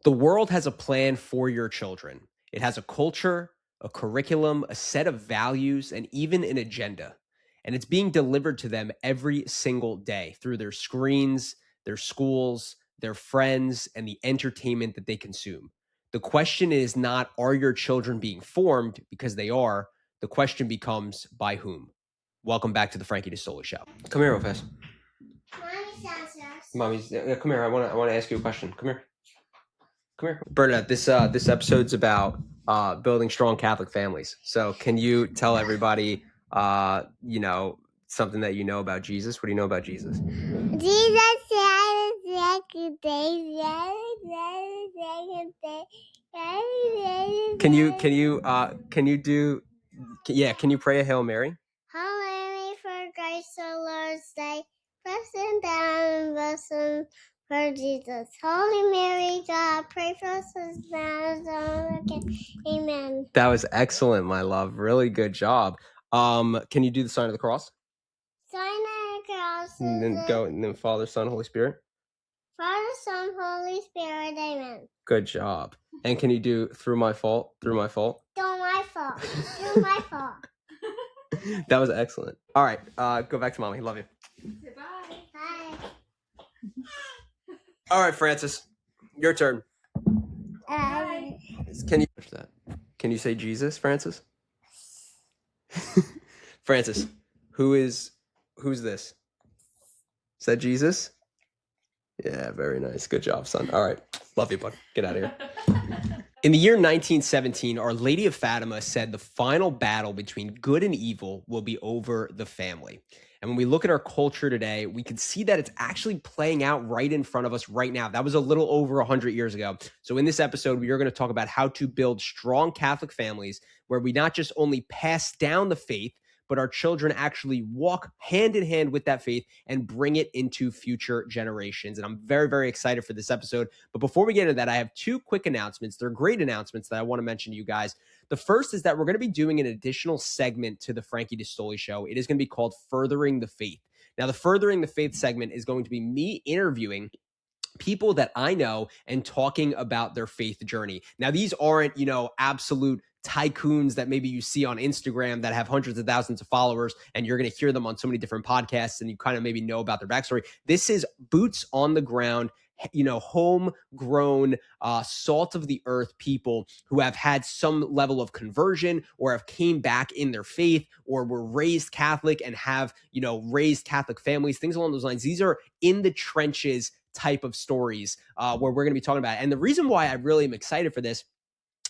The world has a plan for your children. It has a culture, a curriculum, a set of values, and even an agenda. And it's being delivered to them every single day through their screens, their schools, their friends, and the entertainment that they consume. The question is not, are your children being formed? Because they are. The question becomes, by whom? Welcome back to the Frankie DeSoli Show. Come here real fast. Mommy's, come here. I want to ask you a question. Come here. Come here, Bernadette. This episode's about building strong Catholic families. So, can you tell everybody, something that you know about Jesus? What do you know about Jesus? Jesus said second day. Can you pray a Hail Mary? Hail Mary, for grace the Lord's day, blessed down blessed for Jesus. Holy Mary, God, pray for us sinners. Amen. That was excellent, my love. Really good job. Can you do the sign of the cross? Sign of the cross. And then Father, Son, Holy Spirit. Father, Son, Holy Spirit. Amen. Good job. And can you do through my fault? Through my fault. Through my fault. That was excellent. All right, go back to mommy. Love you. Say bye. Bye. All right, Francis, your turn. Can you say Jesus, Francis? Francis, who's this? Is that Jesus? Yeah, very nice. Good job, son. All right. Love you, bud. Get out of here. In the year 1917, Our Lady of Fatima said the final battle between good and evil will be over the family. And when we look at our culture today, we can see that it's actually playing out right in front of us right now. That was a little over 100 years ago. So in this episode, we are going to talk about how to build strong Catholic families where we not just only pass down the faith, but our children actually walk hand in hand with that faith and bring it into future generations. And I'm very, very excited for this episode. But before we get into that, I have two quick announcements. They're great announcements that I want to mention to you guys. The first is that we're going to be doing an additional segment to the Frankie DeStoli Show. It is going to be called Furthering the Faith. Now, the Furthering the Faith segment is going to be me interviewing people that I know and talking about their faith journey. Now, these aren't, absolute tycoons that maybe you see on Instagram that have hundreds of thousands of followers and you're going to hear them on so many different podcasts and you kind of maybe know about their backstory. This is boots on the ground, homegrown, salt of the earth people who have had some level of conversion or have came back in their faith or were raised Catholic and have, raised Catholic families, things along those lines. These are in the trenches type of stories where we're going to be talking about it. And the reason why I really am excited for this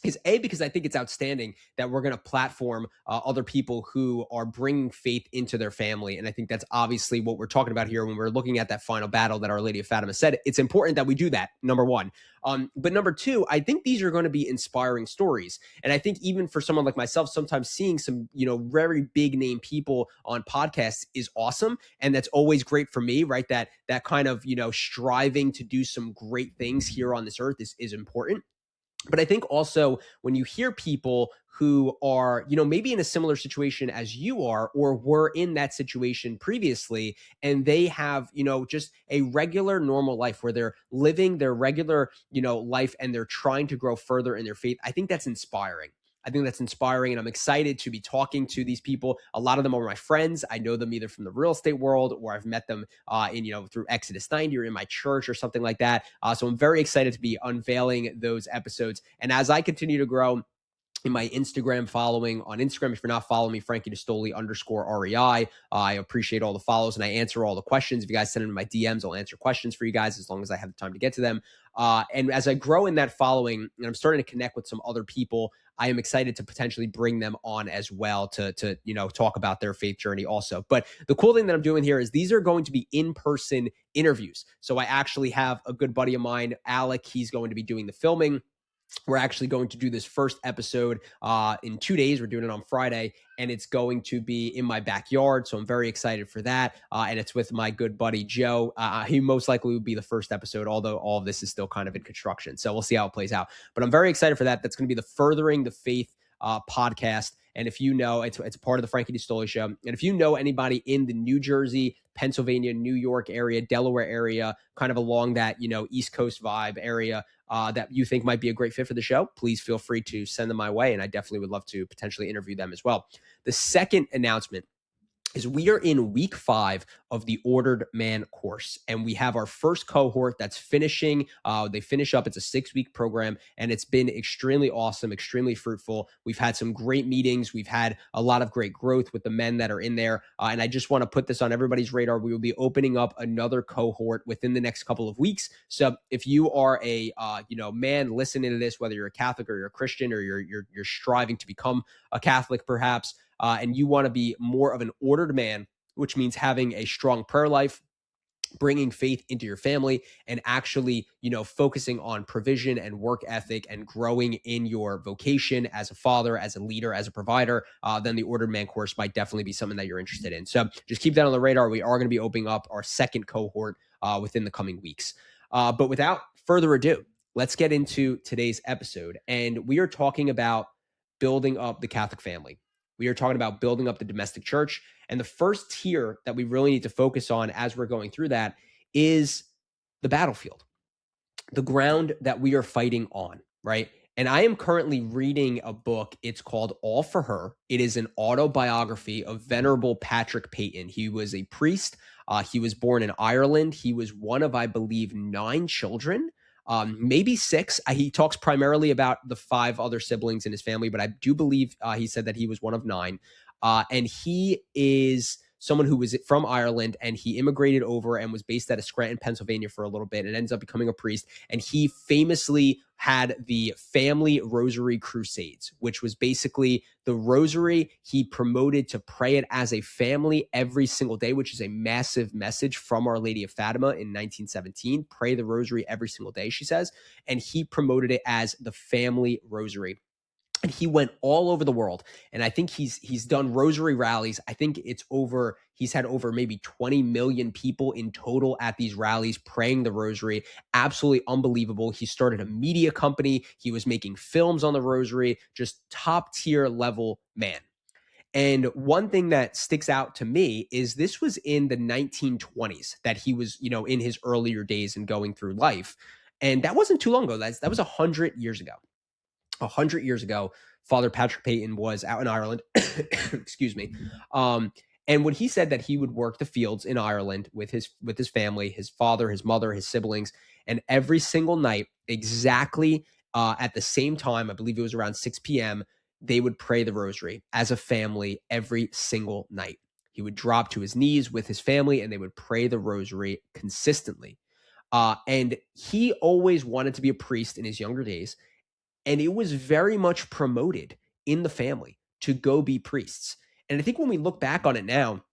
is because I think it's outstanding that we're going to platform other people who are bringing faith into their family. And I think that's obviously what we're talking about here when we're looking at that final battle that Our Lady of Fatima said. It's important that we do that, number one. But number two, I think these are going to be inspiring stories. And I think even for someone like myself, sometimes seeing some, very big name people on podcasts is awesome. And that's always great for me, right? That kind of, striving to do some great things here on this earth is important. But I think also when you hear people who are, maybe in a similar situation as you are, or were in that situation previously, and they have, just a regular normal life where they're living their regular, life and they're trying to grow further in their faith, I think that's inspiring. And I'm excited to be talking to these people. A lot of them are my friends. I know them either from the real estate world or I've met them through Exodus 90 or in my church or something like that. So I'm very excited to be unveiling those episodes. And as I continue to grow in my Instagram following on Instagram, if you're not following me, Frankie DeStoli _REI. I appreciate all the follows and I answer all the questions. If you guys send them in my DMs, I'll answer questions for you guys as long as I have the time to get to them. And as I grow in that following and I'm starting to connect with some other people, I am excited to potentially bring them on as well to talk about their faith journey also. But the cool thing that I'm doing here is these are going to be in-person interviews. So I actually have a good buddy of mine, Alec. He's going to be doing the filming. We're actually going to do this first episode in 2 days. We're doing it on Friday, and it's going to be in my backyard. So I'm very excited for that. And it's with my good buddy, Joe. He most likely would be the first episode, although all of this is still kind of in construction. So we'll see how it plays out. But I'm very excited for that. That's going to be the Furthering the Faith podcast. And if you know, it's a part of the Frankie DeStoli Show. And if you know anybody in the New Jersey, Pennsylvania, New York area, Delaware area, kind of along that, East Coast vibe area, that you think might be a great fit for the show, please feel free to send them my way. And I definitely would love to potentially interview them as well. The second announcement is we are in week 5 of the Ordered Man course, and we have our first cohort that's finishing. They finish up. It's a 6-week program, and it's been extremely awesome, extremely fruitful. We've had some great meetings. We've had a lot of great growth with the men that are in there, and I just want to put this on everybody's radar. We will be opening up another cohort within the next couple of weeks. So if you are a man listening to this, whether you're a Catholic or you're a Christian or you're striving to become a Catholic, perhaps, and you want to be more of an ordered man, which means having a strong prayer life, bringing faith into your family, and actually, focusing on provision and work ethic and growing in your vocation as a father, as a leader, as a provider, then the Ordered Man course might definitely be something that you're interested in. So just keep that on the radar. We are going to be opening up our second cohort within the coming weeks. But without further ado, let's get into today's episode. And we are talking about building up the Catholic family. We are talking about building up the domestic church. And the first tier that we really need to focus on as we're going through that is the battlefield, the ground that we are fighting on, right? And I am currently reading a book. It's called All for Her. It is an autobiography of Venerable Patrick Peyton. He was a priest. He was born in Ireland. He was one of, I believe, 9 children. Maybe 6. He talks primarily about the 5 other siblings in his family, but I do believe he said that he was one of 9. And he is someone who was from Ireland, and he immigrated over and was based out of Scranton, Pennsylvania for a little bit, and ends up becoming a priest. And he famously had the Family Rosary Crusades, which was basically the rosary. He promoted to pray it as a family every single day, which is a massive message from Our Lady of Fatima in 1917. Pray the rosary every single day, she says. And he promoted it as the Family Rosary. And he went all over the world. And I think he's done rosary rallies. I think he's had over maybe 20 million people in total at these rallies praying the rosary. Absolutely unbelievable. He started a media company. He was making films on the rosary, just top tier level man. And one thing that sticks out to me is this was in the 1920s that he was, in his earlier days and going through life. And that wasn't too long ago. That was 100 years ago. 100 years ago, Father Patrick Peyton was out in Ireland. Excuse me. And when he said that he would work the fields in Ireland with his family, his father, his mother, his siblings, and every single night, exactly at the same time, I believe it was around 6 p.m., they would pray the rosary as a family every single night. He would drop to his knees with his family, and they would pray the rosary consistently. And he always wanted to be a priest in his younger days. And it was very much promoted in the family to go be priests. And I think when we look back on it now,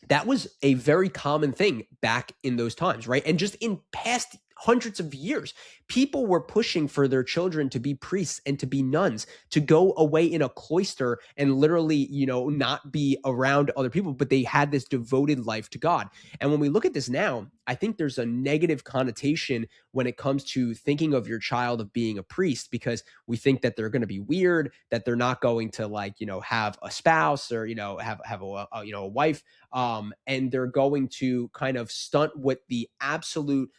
that was a very common thing back in those times, right? And just in past hundreds of years, people were pushing for their children to be priests and to be nuns, to go away in a cloister and literally, not be around other people, but they had this devoted life to God. And when we look at this now, I think there's a negative connotation when it comes to thinking of your child of being a priest, because we think that they're going to be weird, that they're not going to have a spouse or, have a wife. And they're going to kind of stunt what the absolute,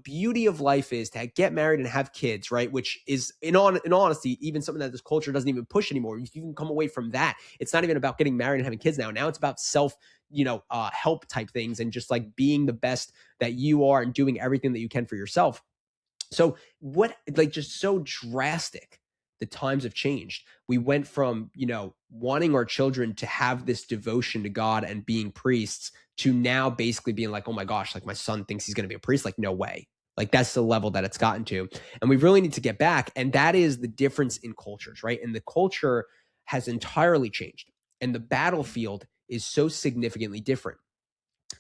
beauty of life is, to get married and have kids, right? Which is, in honesty, even something that this culture doesn't even push anymore. You can come away from that. It's not even about getting married and having kids now. Now it's about self, help type things, and just like being the best that you are and doing everything that you can for yourself. So just so drastic. The times have changed. We went from, wanting our children to have this devotion to God and being priests, to now basically being like, oh my gosh, like my son thinks he's going to be a priest. Like, no way. Like, that's the level that it's gotten to. And we really need to get back. And that is the difference in cultures, right? And the culture has entirely changed. And the battlefield is so significantly different.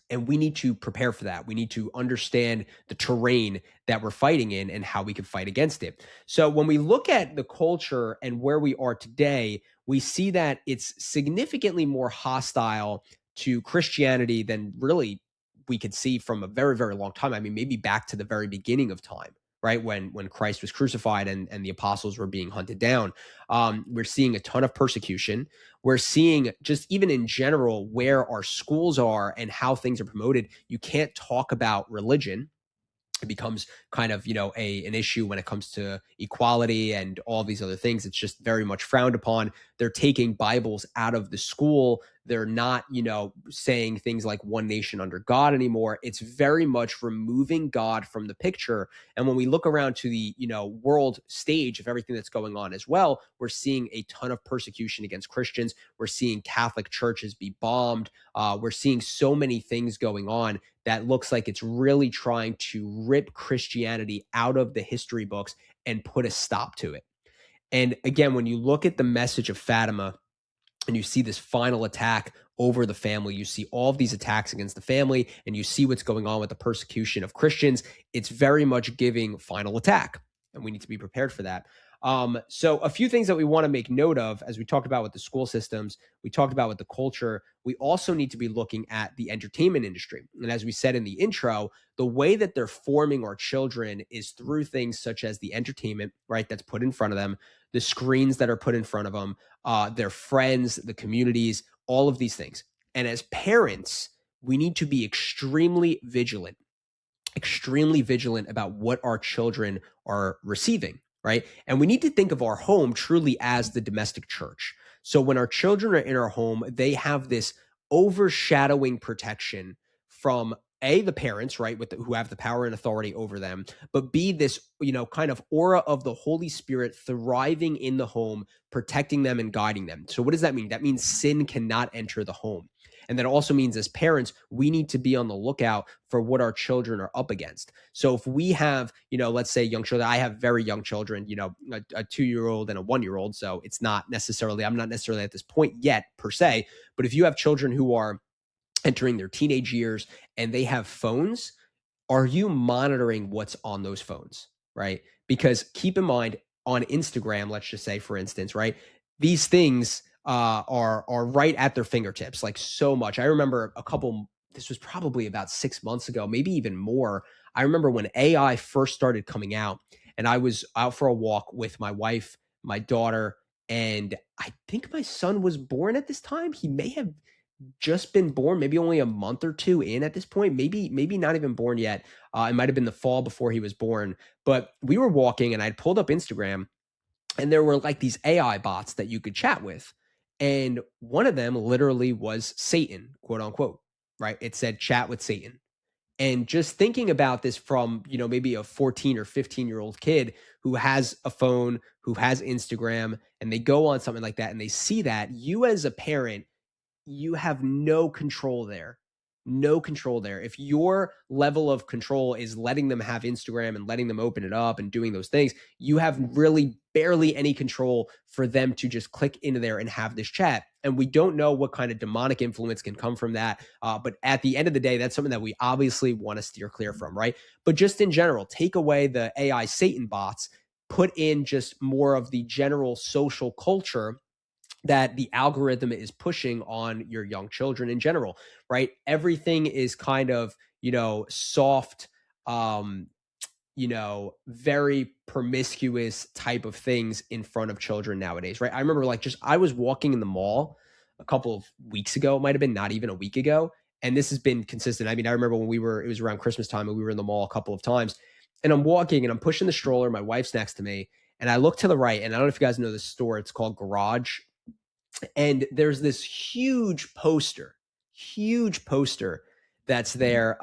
And we need to prepare for that. We need to understand the terrain that we're fighting in and how we can fight against it. So when we look at the culture and where we are today, we see that it's significantly more hostile to Christianity than really we could see from a very, very long time. I mean, maybe back to the very beginning of time, right? When Christ was crucified and the apostles were being hunted down. We're seeing a ton of persecution. We're seeing, just even in general, where our schools are and how things are promoted. You can't talk about religion. it becomes kind of, an issue when it comes to equality and all these other things. It's just very much frowned upon. They're taking Bibles out of the school. They're not, saying things like one nation under God anymore. It's very much removing God from the picture. And when we look around to the, world stage of everything that's going on as well, we're seeing a ton of persecution against Christians. We're seeing Catholic churches be bombed. We're seeing so many things going on that looks like it's really trying to rip Christianity out of the history books and put a stop to it. And again, when you look at the message of Fatima and you see this final attack over the family, you see all of these attacks against the family, and you see what's going on with the persecution of Christians, it's very much giving final attack. And we need to be prepared for that. So a few things that we want to make note of, as we talked about with the school systems, we talked about with the culture, we also need to be looking at the entertainment industry. And as we said in the intro, the way that they're forming our children is through things such as the entertainment, right, that's put in front of them, the screens that are put in front of them, their friends, the communities, all of these things. And as parents, we need to be extremely vigilant about what our children are receiving, right? And we need to think of our home truly as the domestic church. So when our children are in our home, they have this overshadowing protection from the parents, right, who have the power and authority over them, but B, this, kind of aura of the Holy Spirit thriving in the home, protecting them and guiding them. So what does that mean? That means sin cannot enter the home. And that also means as parents, we need to be on the lookout for what our children are up against. So if we have, let's say young children, I have very young children, a 2-year-old and a 1-year-old. So it's not necessarily, I'm not necessarily at this point yet per se, but if you have children who are entering their teenage years and they have phones, are you monitoring what's on those phones, right? Because keep in mind on Instagram, let's just say, for instance, right, these things are right at their fingertips, like so much. I remember this was probably about 6 months ago, maybe even more. I remember when AI first started coming out, and I was out for a walk with my wife, my daughter, and I think my son was born at this time. He may have just been born, maybe only a month or two in at this point, maybe not even born yet. It might have been the fall before he was born. But we were walking and I'd pulled up Instagram and there were like these AI bots that you could chat with. And one of them literally was Satan, quote unquote, right? It said chat with Satan. And just thinking about this from, maybe a 14 or 15-year-old kid who has a phone, who has Instagram, and they go on something like that and they see that, you as a parent, you have no control there. No control there. If your level of control is letting them have Instagram and letting them open it up and doing those things, you have really barely any control for them to just click into there and have this chat. And we don't know what kind of demonic influence can come from that. But at the end of the day, that's something that we obviously want to steer clear from, right? But just in general, take away the AI Satan bots, put in just more of the general social culture that the algorithm is pushing on your young children in general, right? Everything is kind of, soft, very promiscuous type of things in front of children nowadays, right? I remember I was walking in the mall a couple of weeks ago, it might have been not even a week ago. And this has been consistent. I mean, I remember when it was around Christmas time and we were in the mall a couple of times and I'm walking and I'm pushing the stroller. My wife's next to me and I look to the right and I don't know if you guys know this store. It's called Garage. And there's this huge poster that's there.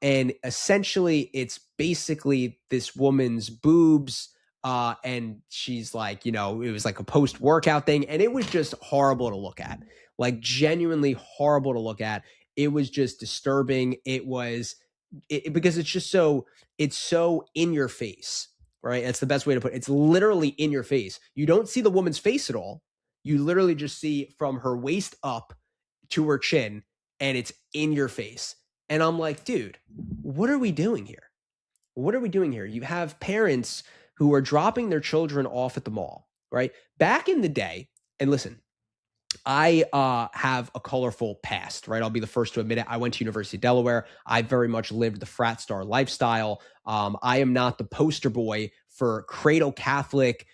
And essentially it's basically this woman's boobs. And she's like, it was like a post-workout thing. And it was just horrible to look at, like genuinely horrible to look at. It was just disturbing. Because it's so in your face, right? That's the best way to put it. It's literally in your face. You don't see the woman's face at all. You literally just see from her waist up to her chin, and it's in your face. And I'm like, dude, what are we doing here? What are we doing here? You have parents who are dropping their children off at the mall, right? Back in the day, and listen, I have a colorful past, right? I'll be the first to admit it. I went to University of Delaware. I very much lived the frat star lifestyle. I am not the poster boy for cradle Catholic,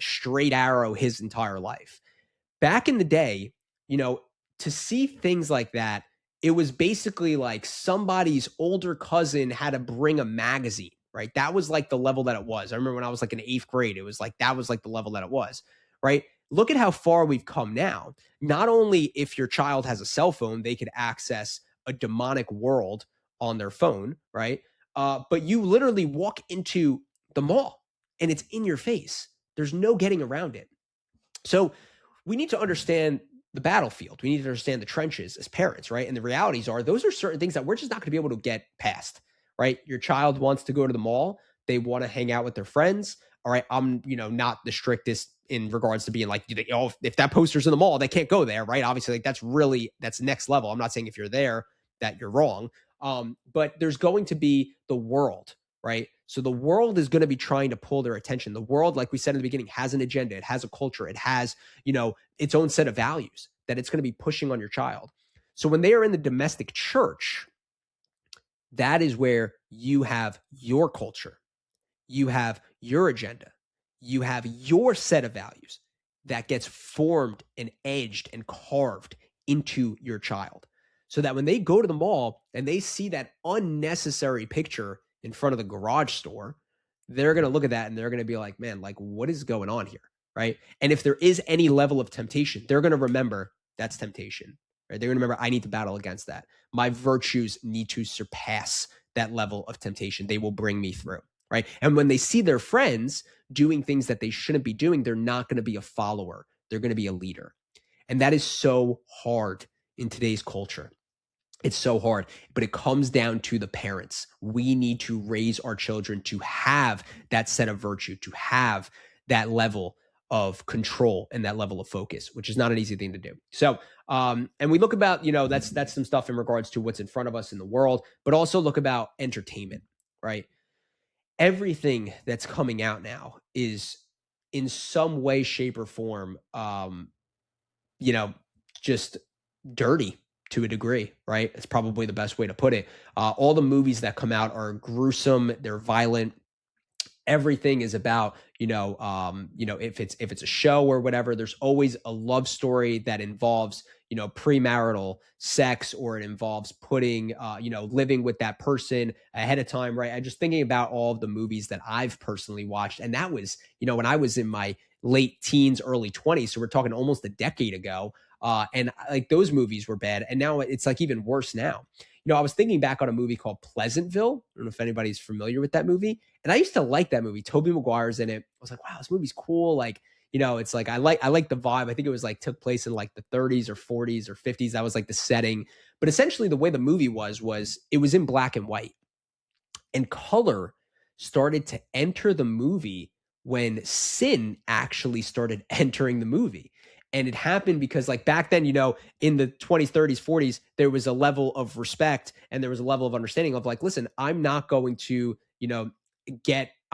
straight arrow his entire life. Back in the day, to see things like that, it was basically like somebody's older cousin had to bring a magazine, right? That was like the level that it was. I remember when I was like in 8th grade, it was like, that was like the level that it was, right? Look at how far we've come now. Not only if your child has a cell phone, they could access a demonic world on their phone, right? But you literally walk into the mall and it's in your face. There's no getting around it. So we need to understand the battlefield. We need to understand the trenches as parents, right? And the realities are those are certain things that we're just not going to be able to get past, right? Your child wants to go to the mall. They want to hang out with their friends. All right. I'm, not the strictest in regards to being like, if that poster's in the mall, they can't go there, right? Obviously, like that's next level. I'm not saying if you're there that you're wrong. But there's going to be the world, right? So the world is going to be trying to pull their attention. The world, like we said in the beginning, has an agenda. It has a culture. It has, its own set of values that it's going to be pushing on your child. So when they are in the domestic church, that is where you have your culture. You have your agenda. You have your set of values that gets formed and edged and carved into your child. So that when they go to the mall and they see that unnecessary picture in front of the garage store, they're going to look at that and they're going to be like, man, like what is going on here? Right. And if there is any level of temptation, they're going to remember that's temptation. Right. They're going to remember, I need to battle against that. My virtues need to surpass that level of temptation. They will bring me through. Right. And when they see their friends doing things that they shouldn't be doing, they're not going to be a follower. They're going to be a leader. And that is so hard in today's culture. It's so hard, but it comes down to the parents. We need to raise our children to have that set of virtue, to have that level of control and that level of focus, which is not an easy thing to do. So, and we look about, that's some stuff in regards to what's in front of us in the world, but also look about entertainment, right? Everything that's coming out now is in some way, shape, or form, just dirty to a degree, right? It's probably the best way to put it. All the movies that come out are gruesome. They're violent. Everything is about, if it's a show or whatever, there's always a love story that involves, premarital sex, or it involves putting, living with that person ahead of time, right? I'm just thinking about all of the movies that I've personally watched. And that was, when I was in my late teens, early 20s. So we're talking almost a decade ago. And like those movies were bad. And now it's like even worse now. I was thinking back on a movie called Pleasantville. I don't know if anybody's familiar with that movie. And I used to like that movie. Tobey Maguire's in it. I was like, wow, this movie's cool. Like, it's like I like the vibe. I think it was like took place in like the 30s or 40s or 50s. That was like the setting. But essentially the way the movie was it was in black and white. And color started to enter the movie when sin actually started entering the movie. And it happened because like back then, in the 20s, 30s, 40s, there was a level of respect and there was a level of understanding of like, listen, I'm not going to, I'm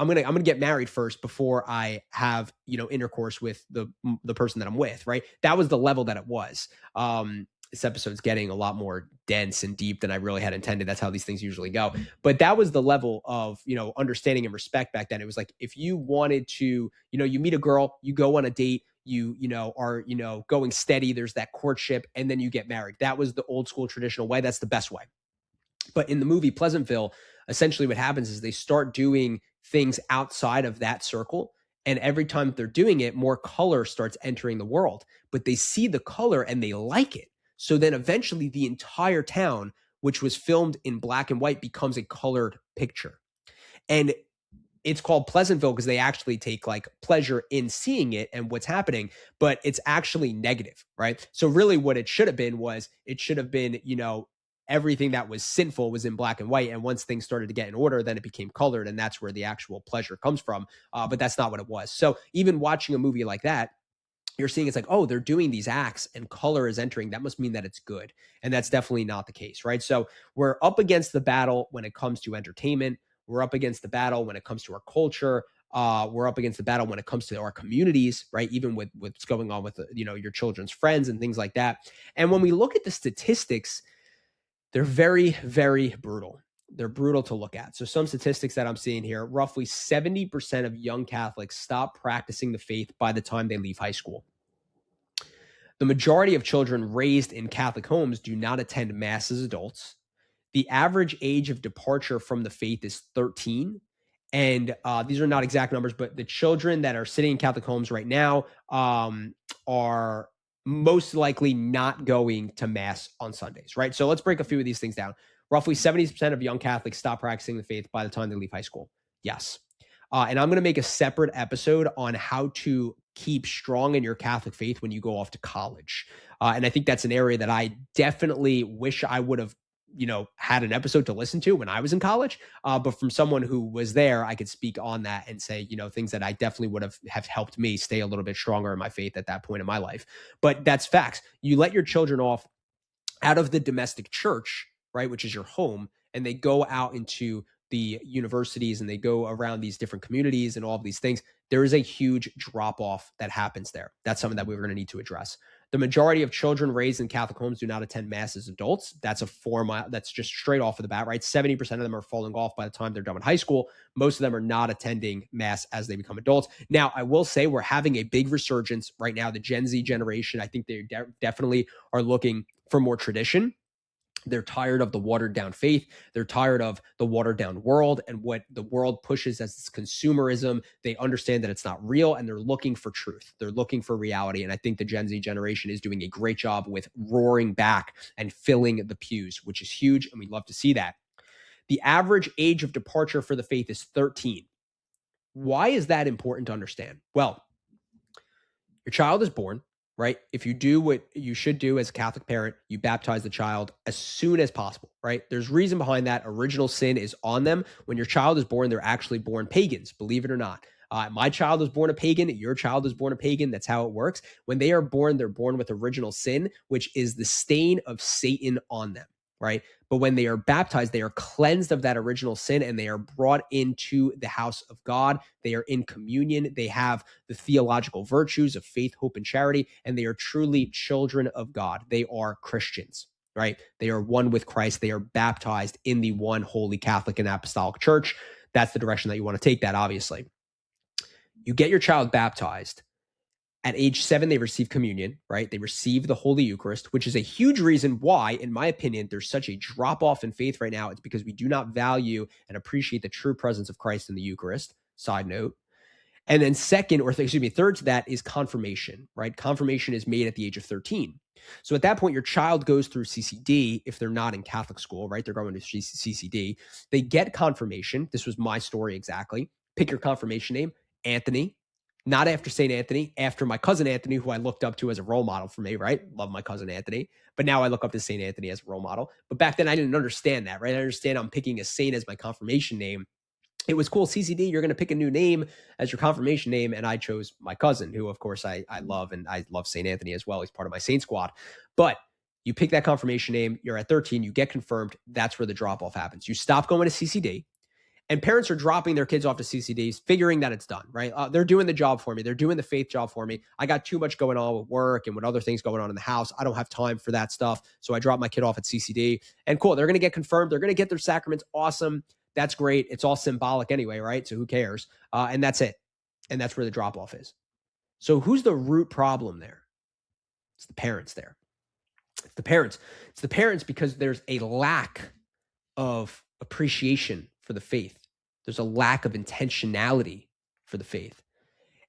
going to get married first before I have, intercourse with the person that I'm with. Right. That was the level that it was. This episode's getting a lot more dense and deep than I really had intended. That's how these things usually go. But that was the level of, understanding and respect back then. It was like, if you wanted to, you meet a girl, you go on a date, you are, going steady. There's that courtship and then you get married. That was the old school traditional way. That's the best way. But in the movie Pleasantville, essentially what happens is they start doing things outside of that circle. And every time they're doing it, more color starts entering the world, but they see the color and they like it. So then eventually the entire town, which was filmed in black and white, becomes a colored picture. And it's called Pleasantville because they actually take like pleasure in seeing it and what's happening, but it's actually negative, right? So really what it should have been everything that was sinful was in black and white. And once things started to get in order, then it became colored. And that's where the actual pleasure comes from. But that's not what it was. So even watching a movie like that, you're seeing it's like, oh, they're doing these acts and color is entering. That must mean that it's good. And that's definitely not the case, right? So we're up against the battle when it comes to entertainment. We're up against the battle when it comes to our culture. We're up against the battle when it comes to our communities, right? Even with what's going on with, your children's friends and things like that. And when we look at the statistics, they're very, very brutal. They're brutal to look at. So some statistics that I'm seeing here, roughly 70% of young Catholics stop practicing the faith by the time they leave high school. The majority of children raised in Catholic homes do not attend Mass as adults. The average age of departure from the faith is 13, And these are not exact numbers, but the children that are sitting in Catholic homes right now are most likely not going to mass on Sundays, right? So let's break a few of these things down. Roughly 70% of young Catholics stop practicing the faith by the time they leave high school. Yes. And I'm going to make a separate episode on how to keep strong in your Catholic faith when you go off to college. And I think that's an area that I definitely wish I would have had an episode to listen to when I was in college. But from someone who was there, I could speak on that and say, things that I definitely would have helped me stay a little bit stronger in my faith at that point in my life. But that's facts. You let your children off out of the domestic church, right, which is your home, and they go out into the universities and they go around these different communities and all of these things, there is a huge drop off that happens there. That's something that we're going to need to address. The majority of children raised in Catholic homes do not attend mass as adults. That's that's just straight off of the bat, right? 70% of them are falling off by the time they're done with high school. Most of them are not attending mass as they become adults. Now, I will say we're having a big resurgence right now. The Gen Z generation, I think they definitely are looking for more tradition. They're tired of the watered down faith. They're tired of the watered down world and what the world pushes as this consumerism. They understand that it's not real and they're looking for truth. They're looking for reality. And I think the Gen Z generation is doing a great job with roaring back and filling the pews, which is huge. And we'd love to see that. The average age of departure for the faith is 13. Why is that important to understand? Well, your child is born, right? If you do what you should do as a Catholic parent, you baptize the child as soon as possible, right? There's reason behind that. Original sin is on them. When your child is born, they're actually born pagans, believe it or not. My child was born a pagan. Your child was born a pagan. That's how it works. When they are born, they're born with original sin, which is the stain of Satan on them, right? But when they are baptized, they are cleansed of that original sin and they are brought into the house of God. They are in communion. They have the theological virtues of faith, hope, and charity, and they are truly children of God. They are Christians, right? They are one with Christ. They are baptized in the one holy Catholic and Apostolic Church. That's the direction that you want to take that, obviously. You get your child baptized. At age 7, they receive communion, right? They receive the Holy Eucharist, which is a huge reason why, in my opinion, there's such a drop-off in faith right now. It's because we do not value and appreciate the true presence of Christ in the Eucharist. Side note. And then third to that is confirmation, right? Confirmation is made at the age of 13. So at that point, your child goes through CCD if they're not in Catholic school, right? They're going to CCD. They get confirmation. This was my story exactly. Pick your confirmation name, Anthony. Not after St. Anthony, after my cousin Anthony, who I looked up to as a role model for me, right? Love my cousin Anthony. But now I look up to St. Anthony as a role model. But back then I didn't understand that, right? I understand I'm picking a saint as my confirmation name. It was cool. CCD, you're going to pick a new name as your confirmation name. And I chose my cousin, who of course I love. And I love St. Anthony as well. He's part of my saint squad. But you pick that confirmation name. You're at 13. You get confirmed. That's where the drop off happens. You stop going to CCD. And parents are dropping their kids off to CCDs, figuring that it's done, right? They're doing the job for me. They're doing the faith job for me. I got too much going on with work and with other things going on in the house. I don't have time for that stuff. So I drop my kid off at CCD. And cool, they're going to get confirmed. They're going to get their sacraments. Awesome. That's great. It's all symbolic anyway, right? So who cares? And that's it. And that's where the drop off is. So who's the root problem there? It's the parents there. It's the parents. It's the parents because there's a lack of appreciation for the faith. There's a lack of intentionality for the faith.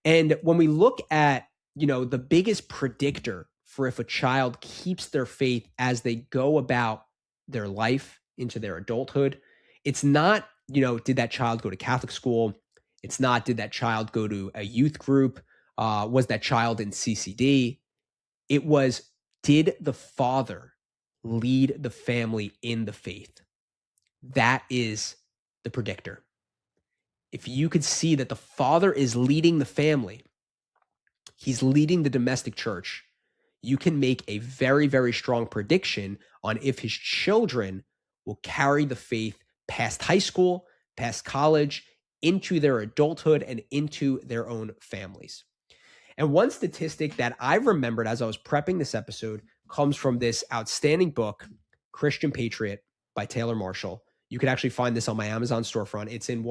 And when we look at, the biggest predictor for if a child keeps their faith as they go about their life into their adulthood, it's not, did that child go to Catholic school? It's not, did that child go to a youth group? Was that child in CCD? It was, did the father lead the family in the faith? That is the predictor. If you could see that the father is leading the family, he's leading the domestic church, you can make a very, very strong prediction on if his children will carry the faith past high school, past college, into their adulthood, and into their own families. And one statistic that I remembered as I was prepping this episode comes from this outstanding book, Christian Patriot by Taylor Marshall. You can actually find this on my Amazon storefront. It's in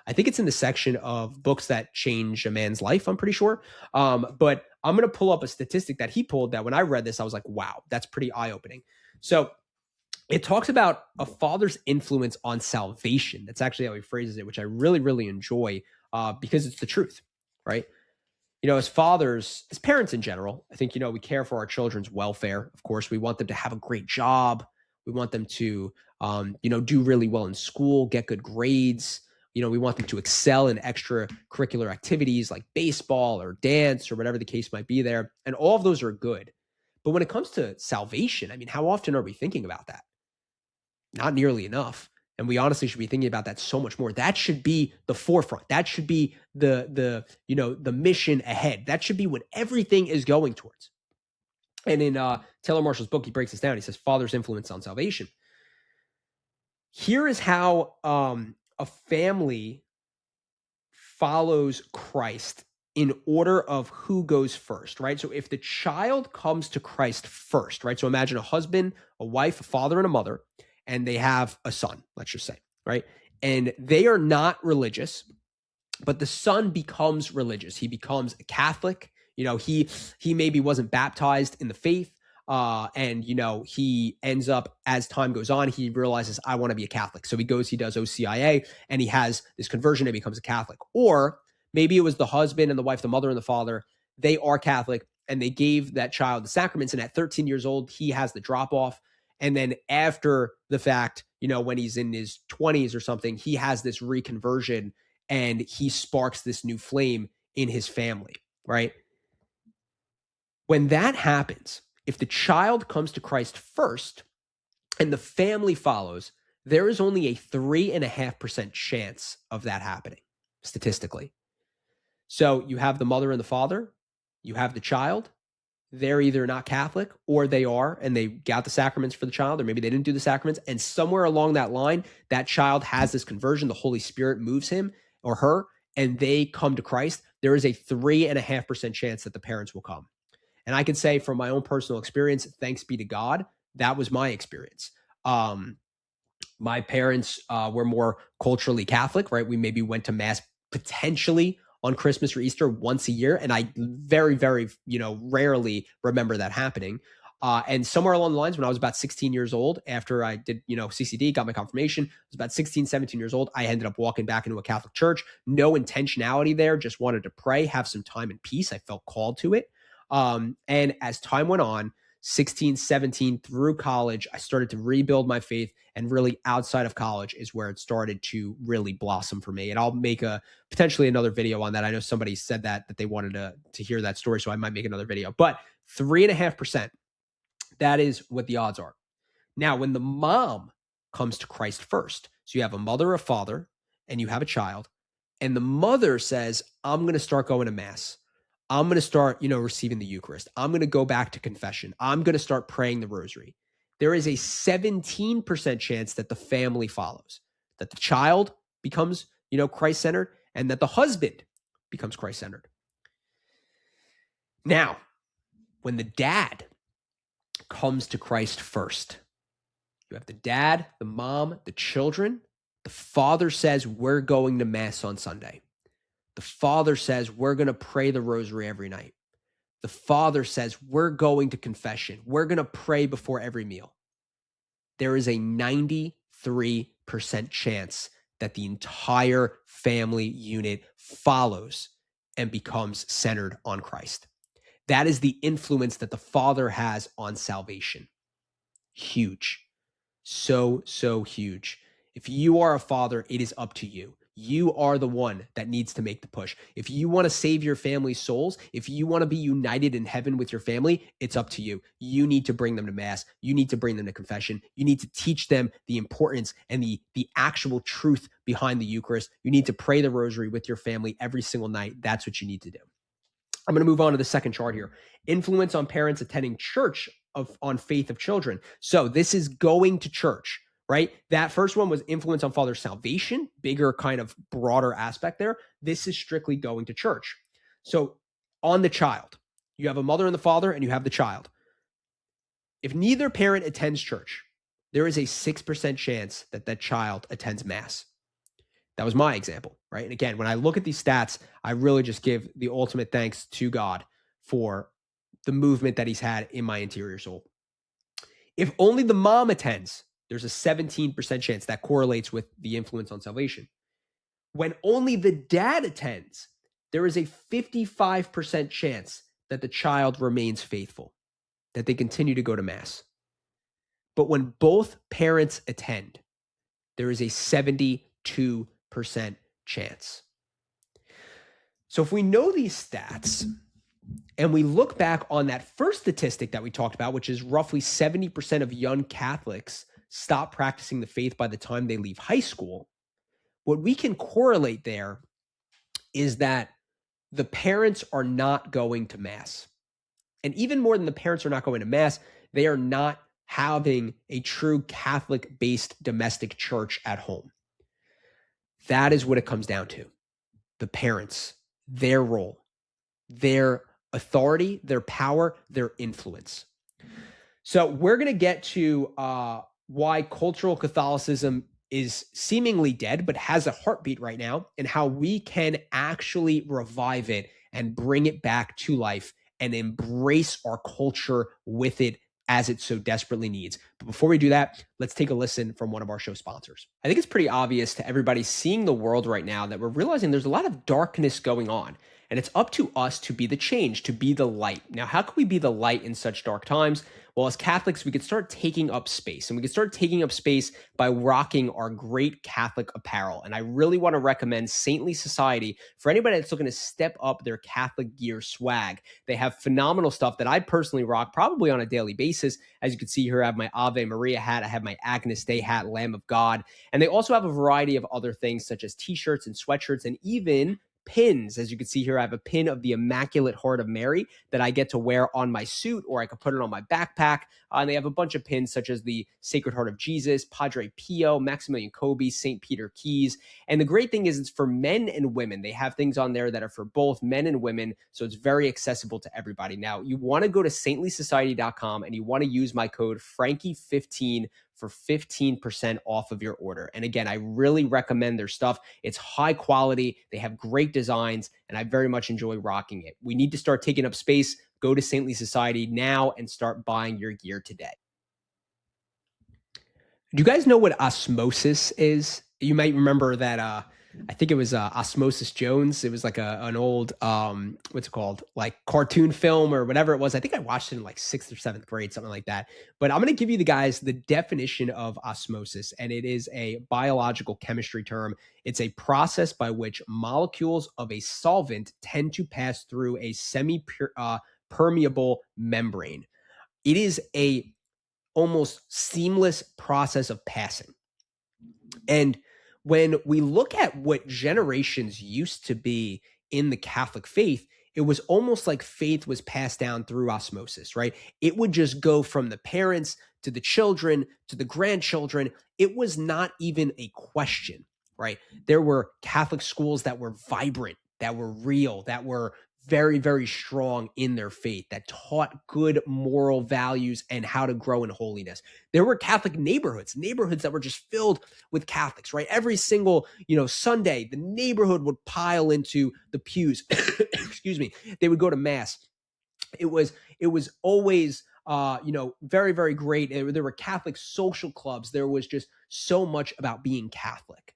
I think it's in the section of books that change a man's life, I'm pretty sure. But I'm going to pull up a statistic that he pulled that when I read this, I was like, wow, that's pretty eye-opening. So it talks about a father's influence on salvation. That's actually how he phrases it, which I really, really enjoy because it's the truth, right? As fathers, as parents in general, I think, we care for our children's welfare. Of course, we want them to have a great job. We want them to, do really well in school, get good grades. We want them to excel in extracurricular activities like baseball or dance or whatever the case might be there. And all of those are good. But when it comes to salvation, I mean, how often are we thinking about that? Not nearly enough. And we honestly should be thinking about that so much more. That should be the forefront. That should be the mission ahead. That should be what everything is going towards. And in Taylor Marshall's book, he breaks this down. He says, father's influence on salvation. Here is how a family follows Christ in order of who goes first, right? So if the child comes to Christ first, right? So imagine a husband, a wife, a father, and a mother, and they have a son, let's just say, right? And they are not religious, but the son becomes religious. He becomes a Catholic. He maybe wasn't baptized in the faith. And he ends up, as time goes on, he realizes, I want to be a Catholic. So he does OCIA, and he has this conversion and becomes a Catholic. Or maybe it was the husband and the wife, the mother and the father, they are Catholic, and they gave that child the sacraments. And at 13 years old, he has the drop off. And then after the fact, when he's in his 20s or something, he has this reconversion and he sparks this new flame in his family, right? When that happens, if the child comes to Christ first and the family follows, there is only a 3.5% chance of that happening statistically. So you have the mother and the father, you have the child. They're either not Catholic or they are, and they got the sacraments for the child, or maybe they didn't do the sacraments. And somewhere along that line, that child has this conversion. The Holy Spirit moves him or her, and they come to Christ. There is a 3.5% chance that the parents will come. And I can say from my own personal experience, thanks be to God, that was my experience. My parents were more culturally Catholic, right? We maybe went to mass potentially on Christmas or Easter once a year. And I very, very, rarely remember that happening. And somewhere along the lines, when I was about 16 years old, after I did, CCD, got my confirmation, I was about 16, 17 years old. I ended up walking back into a Catholic church. No intentionality there, just wanted to pray, have some time and peace. I felt called to it. And as time went on, 16, 17 through college, I started to rebuild my faith, and really outside of college is where it started to really blossom for me. And I'll make potentially another video on that. I know somebody said that they wanted to hear that story, so I might make another video. But 3.5%, that is what the odds are. Now, when the mom comes to Christ first, so you have a mother, a father, and you have a child, and the mother says, I'm going to start going to mass. I'm going to start, receiving the Eucharist. I'm going to go back to confession. I'm going to start praying the rosary. There is a 17% chance that the family follows, that the child becomes, Christ-centered, and that the husband becomes Christ-centered. Now, when the dad comes to Christ first, you have the dad, the mom, the children. The father says, we're going to mass on Sunday. The father says, we're going to pray the rosary every night. The father says, we're going to confession. We're going to pray before every meal. There is a 93% chance that the entire family unit follows and becomes centered on Christ. That is the influence that the father has on salvation. Huge. So huge. If you are a father, it is up to you. You are the one that needs to make the push. If you want to save your family's souls, if you want to be united in heaven with your family, it's up to you. You need to bring them to mass. You need to bring them to confession. You need to teach them the importance and the actual truth behind the Eucharist. You need to pray the rosary with your family every single night. That's what you need to do. I'm going to move on to the second chart here. Influence on parents attending church on faith of children. So this is going to church. Right? That first one was influence on father's salvation, bigger kind of broader aspect there. This is strictly going to church. So on the child, you have a mother and the father, and you have the child. If neither parent attends church, there is a 6% chance that that child attends mass. That was my example, right? And again, when I look at these stats, I really just give the ultimate thanks to God for the movement that he's had in my interior soul. If only the mom attends, There's a 17% chance that correlates with the influence on salvation. When only the dad attends, there is a 55% chance that the child remains faithful, that they continue to go to Mass. But when both parents attend, there is a 72% chance. So if we know these stats and we look back on that first statistic that we talked about, which is roughly 70% of young Catholics stop practicing the faith by the time they leave high school, what we can correlate there is that the parents are not going to Mass. And even more than the parents are not going to Mass, they are not having a true Catholic-based domestic church at home. That is what it comes down to. The parents, their role, their authority, their power, their influence. So we're going to get to why cultural Catholicism is seemingly dead, but has a heartbeat right now, and how we can actually revive it and bring it back to life and embrace our culture with it as it so desperately needs. But before we do that, let's take a listen from one of our show sponsors. I think it's pretty obvious to everybody seeing the world right now that we're realizing there's a lot of darkness going on, and it's up to us to be the change, to be the light. Now, how can we be the light in such dark times? Well, as Catholics, we could start taking up space, and we could start taking up space by rocking our great Catholic apparel. And I really want to recommend Saintly Society for anybody that's looking to step up their Catholic gear swag. They have phenomenal stuff that I personally rock probably on a daily basis. As you can see here, I have my Ave Maria hat, I have my Agnus Dei hat, Lamb of God, and they also have a variety of other things such as t-shirts and sweatshirts and even pins. As you can see here, I have a pin of the Immaculate Heart of Mary that I get to wear on my suit, or I could put it on my backpack. And they have a bunch of pins such as the Sacred Heart of Jesus, Padre Pio, Maximilian Kolbe, St. Peter Keys. And the great thing is it's for men and women. They have things on there that are for both men and women, so it's very accessible to everybody. Now, you want to go to saintlysociety.com and you want to use my code Frankie15 for 15% off of your order. And again, I really recommend their stuff. It's high quality. They have great designs, and I very much enjoy rocking it. We need to start taking up space. Go to Saintly Society now and start buying your gear today. Do you guys know what osmosis is? You might remember that I think it was Osmosis Jones. It was like an old, what's it called? Like cartoon film or whatever it was. I think I watched it in like 6th or 7th grade, something like that. But I'm going to give you the guys the definition of osmosis. And it is a biological chemistry term. It's a process by which molecules of a solvent tend to pass through a semi-permeable membrane. It is a almost seamless process of passing. And when we look at what generations used to be in the Catholic faith, it was almost like faith was passed down through osmosis, right? It would just go from the parents to the children to the grandchildren. It was not even a question, right? There were Catholic schools that were vibrant, that were real, that were very, very strong in their faith, that taught good moral values and how to grow in holiness. There were Catholic neighborhoods that were just filled with Catholics, right? Every single, Sunday, the neighborhood would pile into the pews. Excuse me. They would go to Mass. It was always, very, very great. There were Catholic social clubs. There was just so much about being Catholic.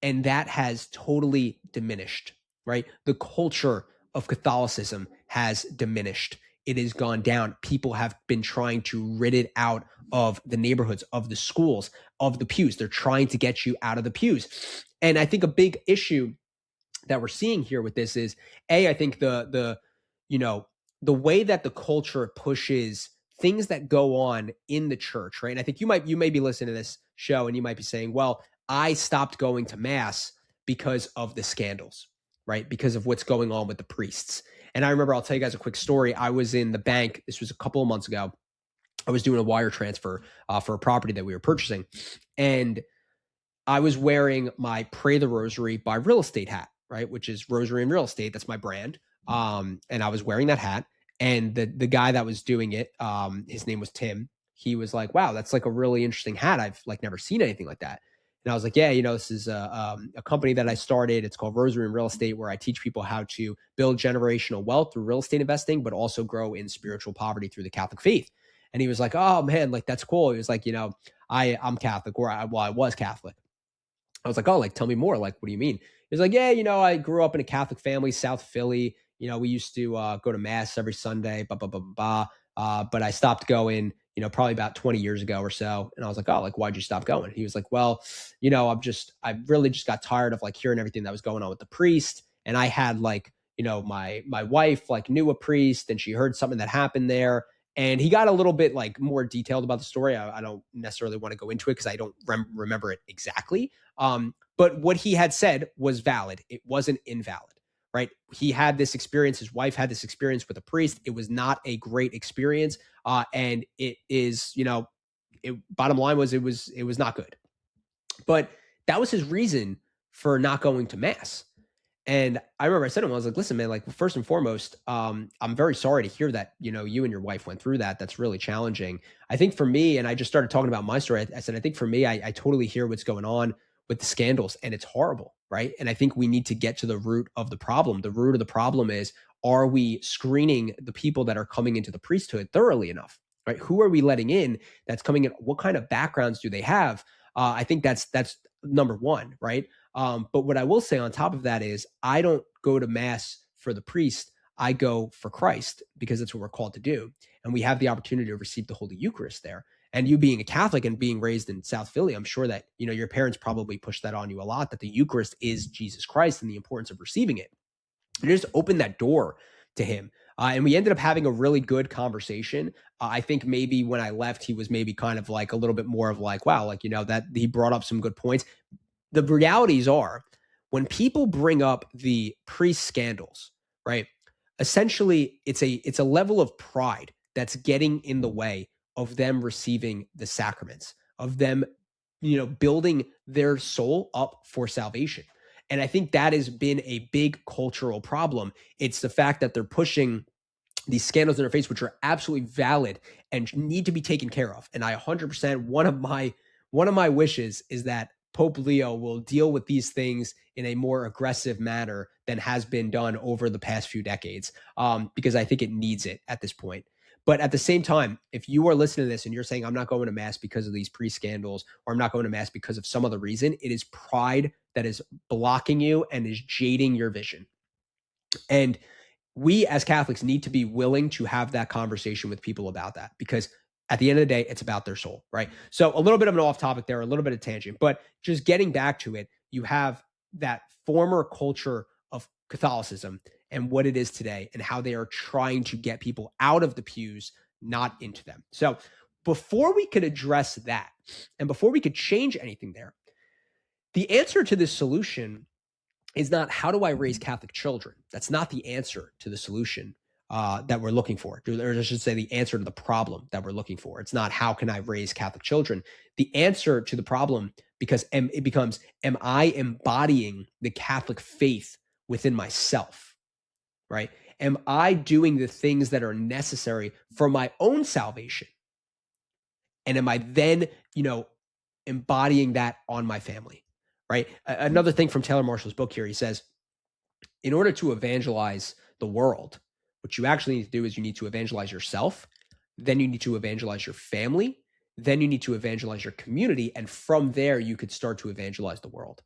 And that has totally diminished, right? The culture of Catholicism has diminished. It has gone down. People have been trying to rid it out of the neighborhoods, of the schools, of the pews. They're trying to get you out of the pews. And I think a big issue that we're seeing here with this is, I think the way that the culture pushes things that go on in the church, right? And I think you may be listening to this show and you might be saying, well, I stopped going to Mass because of the scandals, right? Because of what's going on with the priests. And I remember, I'll tell you guys a quick story. I was in the bank. This was a couple of months ago. I was doing a wire transfer for a property that we were purchasing. And I was wearing my Pray the Rosary by Real Estate hat, right? Which is Rosary and Real Estate. That's my brand. And I was wearing that hat. And the guy that was doing it, his name was Tim. He was like, wow, that's like a really interesting hat. I've never seen anything like that. And I was like, yeah, this is a company that I started. It's called Rosary and Real Estate, where I teach people how to build generational wealth through real estate investing, but also grow in spiritual poverty through the Catholic faith. And he was like, oh man, like that's cool. He was like, I'm Catholic, or I was Catholic. I was like, oh, like, tell me more. Like, what do you mean? He was like, yeah, I grew up in a Catholic family, South Philly. We used to go to mass every Sunday, blah, blah, blah, blah, blah. But I stopped going, probably about 20 years ago or so. And I was like, oh, like, why'd you stop going? He was like, well, I really just got tired of like hearing everything that was going on with the priest. And I had like, my wife like knew a priest and she heard something that happened there. And he got a little bit like more detailed about the story. I don't necessarily want to go into it because I don't remember it exactly. But what he had said was valid. It wasn't invalid, right? He had this experience. His wife had this experience with a priest. It was not a great experience. And it is, bottom line was, it was not good. But that was his reason for not going to mass. And I remember I said to him, I was like, listen, man, like first and foremost, I'm very sorry to hear that, you and your wife went through that. That's really challenging. I think for me, and I just started talking about my story. I said, I think for me, I totally hear what's going on with the scandals and it's horrible. Right. And I think we need to get to the root of the problem. The root of the problem is, are we screening the people that are coming into the priesthood thoroughly enough? Right. Who are we letting in that's coming in? What kind of backgrounds do they have? I think that's number one. Right. But what I will say on top of that is I don't go to mass for the priest. I go for Christ because that's what we're called to do. And we have the opportunity to receive the Holy Eucharist there. And you being a Catholic and being raised in South Philly, I'm sure that, your parents probably pushed that on you a lot, that the Eucharist is Jesus Christ and the importance of receiving it. And just opened that door to him. And we ended up having a really good conversation. I think maybe when I left, he was maybe kind of like a little bit more of like, wow, like, that he brought up some good points. The realities are when people bring up the priest scandals, right? Essentially, it's a level of pride that's getting in the way of them receiving the sacraments, of them, building their soul up for salvation. And I think that has been a big cultural problem. It's the fact that they're pushing these scandals in their face, which are absolutely valid and need to be taken care of. And I 100%, one of my wishes is that Pope Leo will deal with these things in a more aggressive manner than has been done over the past few decades, because I think it needs it at this point. But at the same time, if you are listening to this and you're saying, I'm not going to mass because of these pre-scandals, or I'm not going to mass because of some other reason, it is pride that is blocking you and is jading your vision. And we as Catholics need to be willing to have that conversation with people about that, because at the end of the day, it's about their soul, right? So a little bit of an off topic there, a little bit of tangent, but just getting back to it, you have that former culture of Catholicism and what it is today and how they are trying to get people out of the pews, not into them. So before we could address that and before we could change anything there, the answer to this solution is not how do I raise Catholic children? That's not the answer to the solution that we're looking for. Or I should say the answer to the problem that we're looking for. It's not how can I raise Catholic children? The answer to the problem it becomes, am I embodying the Catholic faith within myself, right? Am I doing the things that are necessary for my own salvation? And am I then, embodying that on my family, right? Another thing from Taylor Marshall's book here, he says, in order to evangelize the world, what you actually need to do is you need to evangelize yourself. Then you need to evangelize your family. Then you need to evangelize your community. And from there, you could start to evangelize the world.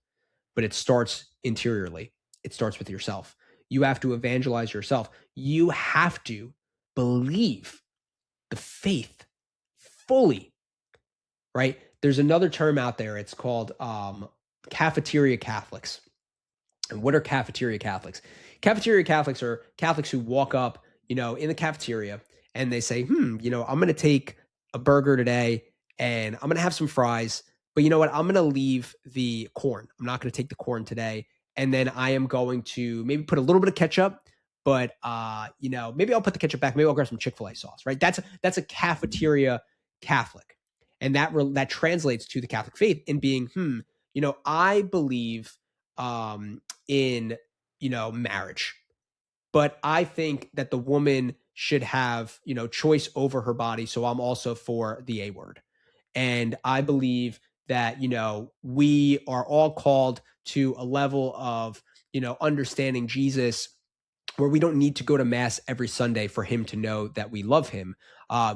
But it starts interiorly. It starts with yourself. You have to evangelize yourself. You have to believe the faith fully, right? There's another term out there. It's called cafeteria Catholics. And what are cafeteria Catholics? Cafeteria Catholics are Catholics who walk up, in the cafeteria and they say, I'm going to take a burger today and I'm going to have some fries, but you know what? I'm going to leave the corn. I'm not going to take the corn today. And then I am going to maybe put a little bit of ketchup, but maybe I'll put the ketchup back. Maybe I'll grab some Chick-fil-A sauce, right? That's a cafeteria Catholic. And that translates to the Catholic faith in being, I believe in, marriage, but I think that the woman should have, choice over her body. So I'm also for the A word. And I believe that, we are all called to a level of, understanding Jesus where we don't need to go to mass every Sunday for him to know that we love him.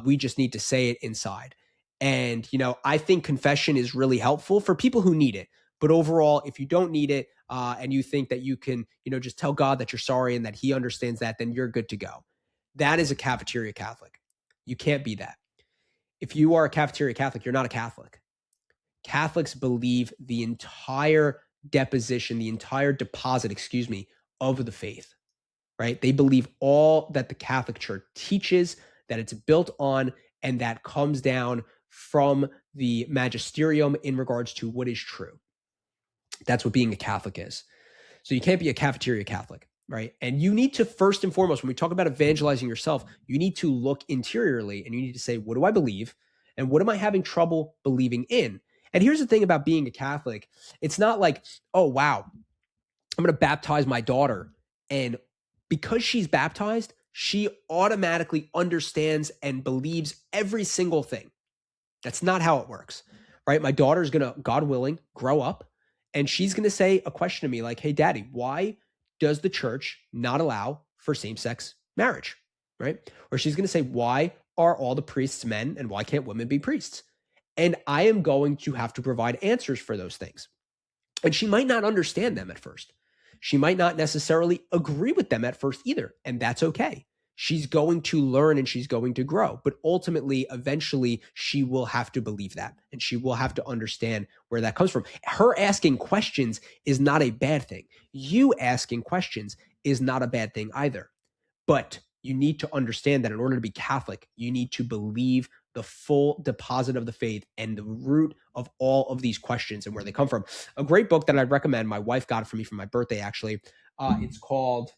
We just need to say it inside. And, I think confession is really helpful for people who need it. But overall, if you don't need it and you think that you can, just tell God that you're sorry and that he understands that, then you're good to go. That is a cafeteria Catholic. You can't be that. If you are a cafeteria Catholic, you're not a Catholic. Catholics believe the entire deposit, of the faith, right? They believe all that the Catholic Church teaches, that it's built on, and that comes down from the magisterium in regards to what is true. That's what being a Catholic is. So you can't be a cafeteria Catholic, right? And you need to, first and foremost, when we talk about evangelizing yourself, you need to look interiorly and you need to say, what do I believe? And what am I having trouble believing in? And here's the thing about being a Catholic. It's not like, oh, wow, I'm going to baptize my daughter. And because she's baptized, she automatically understands and believes every single thing. That's not how it works, right? My daughter's going to, God willing, grow up. And she's going to say a question to me like, hey, Daddy, why does the church not allow for same-sex marriage, right? Or she's going to say, why are all the priests men and why can't women be priests? And I am going to have to provide answers for those things. And she might not understand them at first. She might not necessarily agree with them at first either. And that's okay. She's going to learn and she's going to grow. But ultimately, eventually, she will have to believe that. And she will have to understand where that comes from. Her asking questions is not a bad thing. You asking questions is not a bad thing either. But you need to understand that in order to be Catholic, you need to believe the full deposit of the faith and the root of all of these questions and where they come from. A great book that I'd recommend, my wife got it for me for my birthday, actually. It's called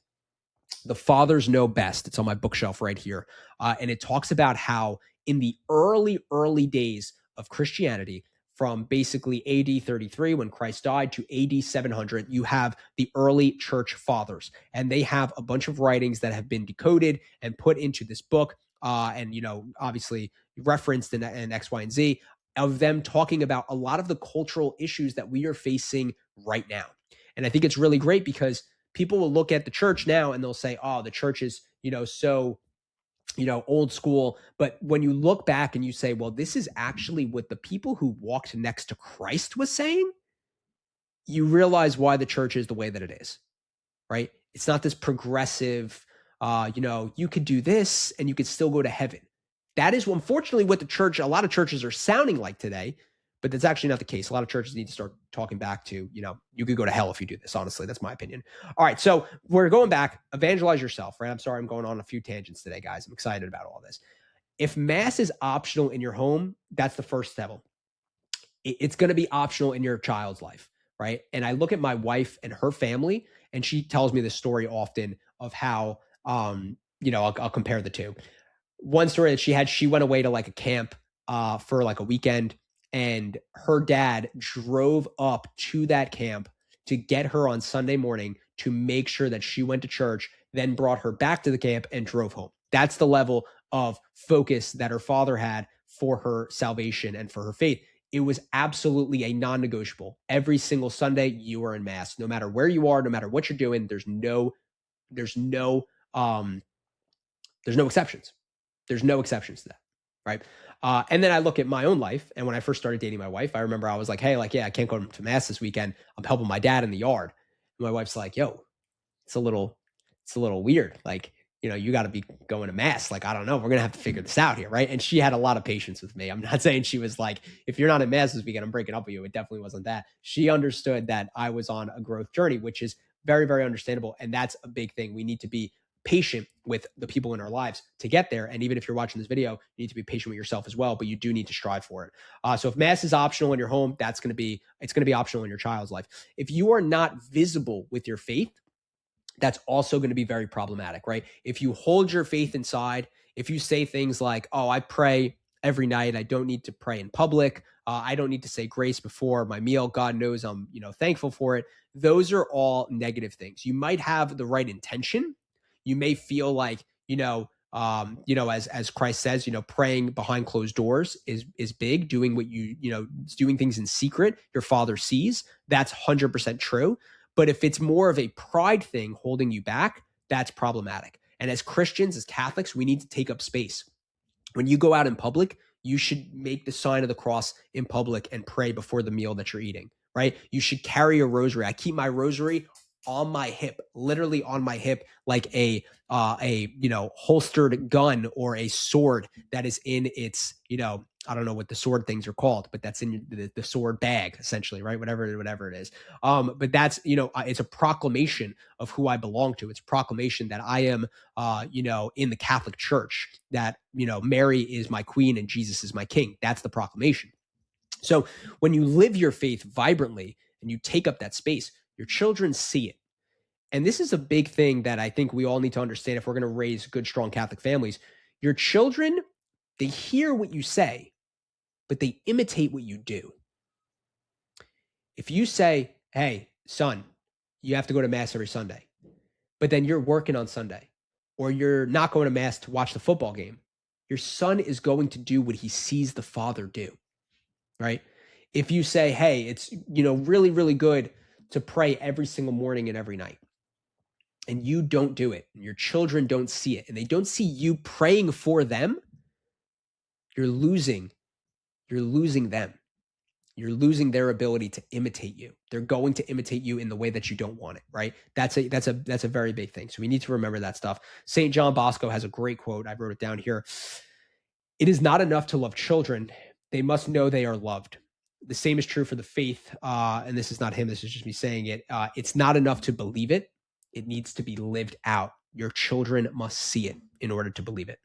The Fathers Know Best. It's on my bookshelf right here. And it talks about how in the early days of Christianity, from basically AD 33 when Christ died to AD 700, you have the early church fathers. And they have a bunch of writings that have been decoded and put into this book. And, obviously referenced in X, Y, and Z of them talking about a lot of the cultural issues that we are facing right now. And I think it's really great because people will look at the church now and they'll say, oh, the church is, so, old school. But when you look back and you say, well, this is actually what the people who walked next to Christ was saying, you realize why the church is the way that it is, right? It's not this progressive, you could do this and you could still go to heaven. That is unfortunately what a lot of churches are sounding like today, but that's actually not the case. A lot of churches need to start talking back to, you could go to hell if you do this. Honestly, that's my opinion. All right. So we're going back, evangelize yourself, right? I'm sorry, I'm going on a few tangents today, guys. I'm excited about all this. If mass is optional in your home, that's the first step. It's going to be optional in your child's life, right? And I look at my wife and her family, and she tells me this story often of how, I'll compare the two. One story that she went away to like a camp for like a weekend, and her dad drove up to that camp to get her on Sunday morning to make sure that she went to church, then brought her back to the camp and drove home. That's the level of focus that her father had for her salvation and for her faith. It was absolutely a non-negotiable. Every single Sunday you are in mass, no matter where you are, no matter what you're doing. There's no exceptions. There's no exceptions to that, right? And then I look at my own life. And when I first started dating my wife, I remember I was like, hey, I can't go to mass this weekend. I'm helping my dad in the yard. And my wife's like, yo, it's a little weird. Like, you got to be going to mass. Like, I don't know. We're going to have to figure this out here, right? And she had a lot of patience with me. I'm not saying she was like, if you're not in mass this weekend, I'm breaking up with you. It definitely wasn't that. She understood that I was on a growth journey, which is very, very understandable. And that's a big thing. We need to be patient with the people in our lives to get there. And even if you're watching this video, you need to be patient with yourself as well, but you do need to strive for it. So if mass is optional in your home, it's going to be optional in your child's life. If you are not visible with your faith, that's also going to be very problematic, right? If you hold your faith inside, if you say things like, oh, I pray every night, I don't need to pray in public, I don't need to say grace before my meal, God knows I'm, thankful for it. Those are all negative things. You might have the right intention. You may feel like, as Christ says, praying behind closed doors is big. Doing what doing things in secret, your Father sees. That's 100% true. But if it's more of a pride thing holding you back, that's problematic. And as Christians, as Catholics, we need to take up space. When you go out in public, you should make the sign of the cross in public and pray before the meal that you're eating, right? You should carry a rosary. I keep my rosary on my hip, literally on my hip, like a holstered gun or a sword that is in its, I don't know what the sword things are called, but that's in the sword bag, essentially, right? Whatever it is. But that's, it's a proclamation of who I belong to. It's a proclamation that I am, in the Catholic Church, that, Mary is my queen and Jesus is my king. That's the proclamation. So when you live your faith vibrantly and you take up that space, your children see it. And this is a big thing that I think we all need to understand if we're going to raise good, strong Catholic families. Your children, they hear what you say, but they imitate what you do. If you say, hey, son, you have to go to Mass every Sunday, but then you're working on Sunday, or you're not going to Mass to watch the football game, your son is going to do what he sees the father do, right? If you say, hey, it's, really, really good to pray every single morning and every night, and you don't do it, and your children don't see it, and they don't see you praying for them, you're losing them. You're losing their ability to imitate you. They're going to imitate you in the way that you don't want it, right? That's a very big thing. So we need to remember that stuff. St. John Bosco has a great quote. I wrote it down here. It is not enough to love children. They must know they are loved. The same is true for the faith. And this is not him. This is just me saying it. It's not enough to believe it. It needs to be lived out. Your children must see it in order to believe it.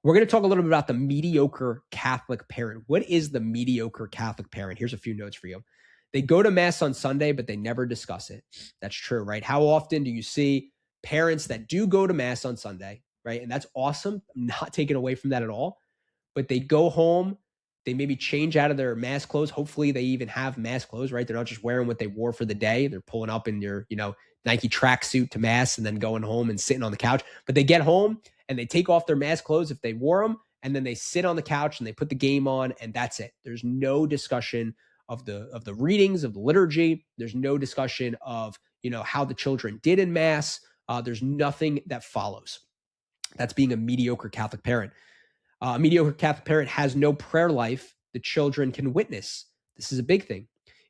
We're going to talk a little bit about the mediocre Catholic parent. What is the mediocre Catholic parent? Here's a few notes for you. They go to Mass on Sunday, but they never discuss it. That's true, right? How often do you see parents that do go to Mass on Sunday, right? And that's awesome. I'm not taking away from that at all. But they go home, they maybe change out of their Mass clothes. Hopefully they even have Mass clothes, right? They're not just wearing what they wore for the day. They're pulling up in their, Nike tracksuit to Mass and then going home and sitting on the couch. But they get home and they take off their Mass clothes if they wore them, and then they sit on the couch and they put the game on, and that's it. There's no discussion of the readings, of the liturgy. There's no discussion of, how the children did in Mass. There's nothing that follows. That's being a mediocre Catholic parent. A mediocre Catholic parent has no prayer life the children can witness. This is a big thing.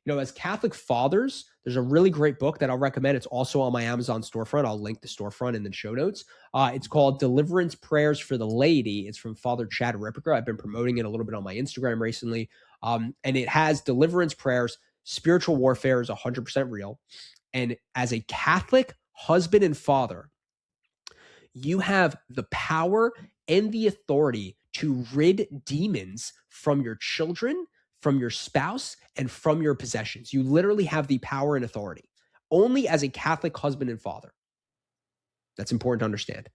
As Catholic fathers, there's a really great book that I'll recommend. It's also on my Amazon storefront. I'll link the storefront in the show notes. It's called Deliverance Prayers for the Laity. It's from Father Chad Ripperger. I've been promoting it a little bit on my Instagram recently. And it has deliverance prayers. Spiritual warfare is 100% real. And as a Catholic husband and father, you have the power and the authority to rid demons from your children, from your spouse, and from your possessions. You literally have the power and authority only as a Catholic husband and father. That's important to understand.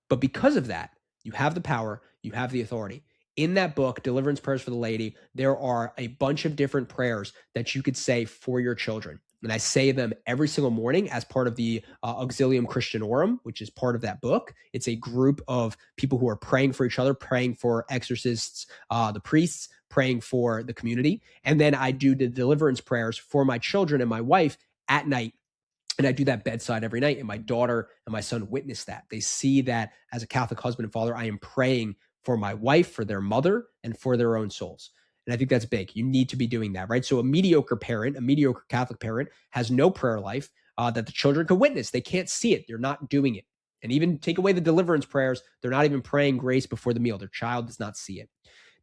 But because of that, you have the power, you have the authority. In that book, Deliverance Prayers for the Laity, there are a bunch of different prayers that you could say for your children. And I say them every single morning as part of the Auxilium Christianorum, which is part of that book. It's a group of people who are praying for each other, praying for exorcists, the priests, praying for the community. And then I do the deliverance prayers for my children and my wife at night. And I do that bedside every night. And my daughter and my son witness that. They see that as a Catholic husband and father, I am praying for my wife, for their mother, and for their own souls. And I think that's big. You need to be doing that, right? So a mediocre parent, a mediocre Catholic parent, has no prayer life that the children can witness. They can't see it. They're not doing it. And even take away the deliverance prayers, they're not even praying grace before the meal. Their child does not see it.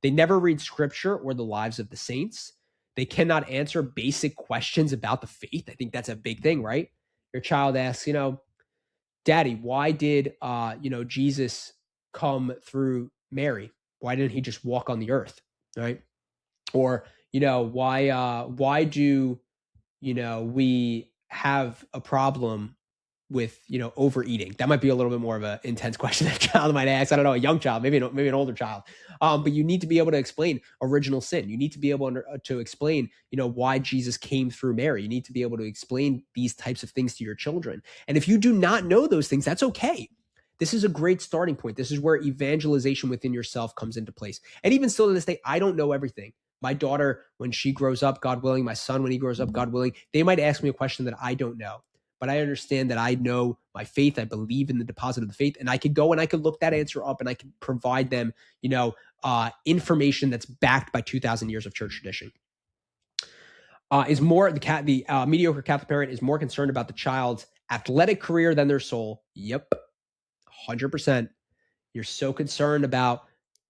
They never read scripture or the lives of the saints. They cannot answer basic questions about the faith. I think that's a big thing, right? Your child asks, Daddy, why did, Jesus come through Mary? Why didn't he just walk on the earth, right? Or, why do, we have a problem with, overeating? That might be a little bit more of an intense question that a child might ask. I don't know, a young child, maybe an older child. But you need to be able to explain original sin. You need to be able to explain, why Jesus came through Mary. You need to be able to explain these types of things to your children. And if you do not know those things, that's okay. This is a great starting point. This is where evangelization within yourself comes into place. And even still to this day, I don't know everything. My daughter, when she grows up, God willing, my son, when he grows up, God willing, they might ask me a question that I don't know. but I understand that I know my faith. I believe in the deposit of the faith, and I could go and I could look that answer up and I could provide them, information that's backed by 2,000 years of church tradition. Is more the mediocre Catholic parent is more concerned about the child's athletic career than their soul. Yep, 100%. You're so concerned about,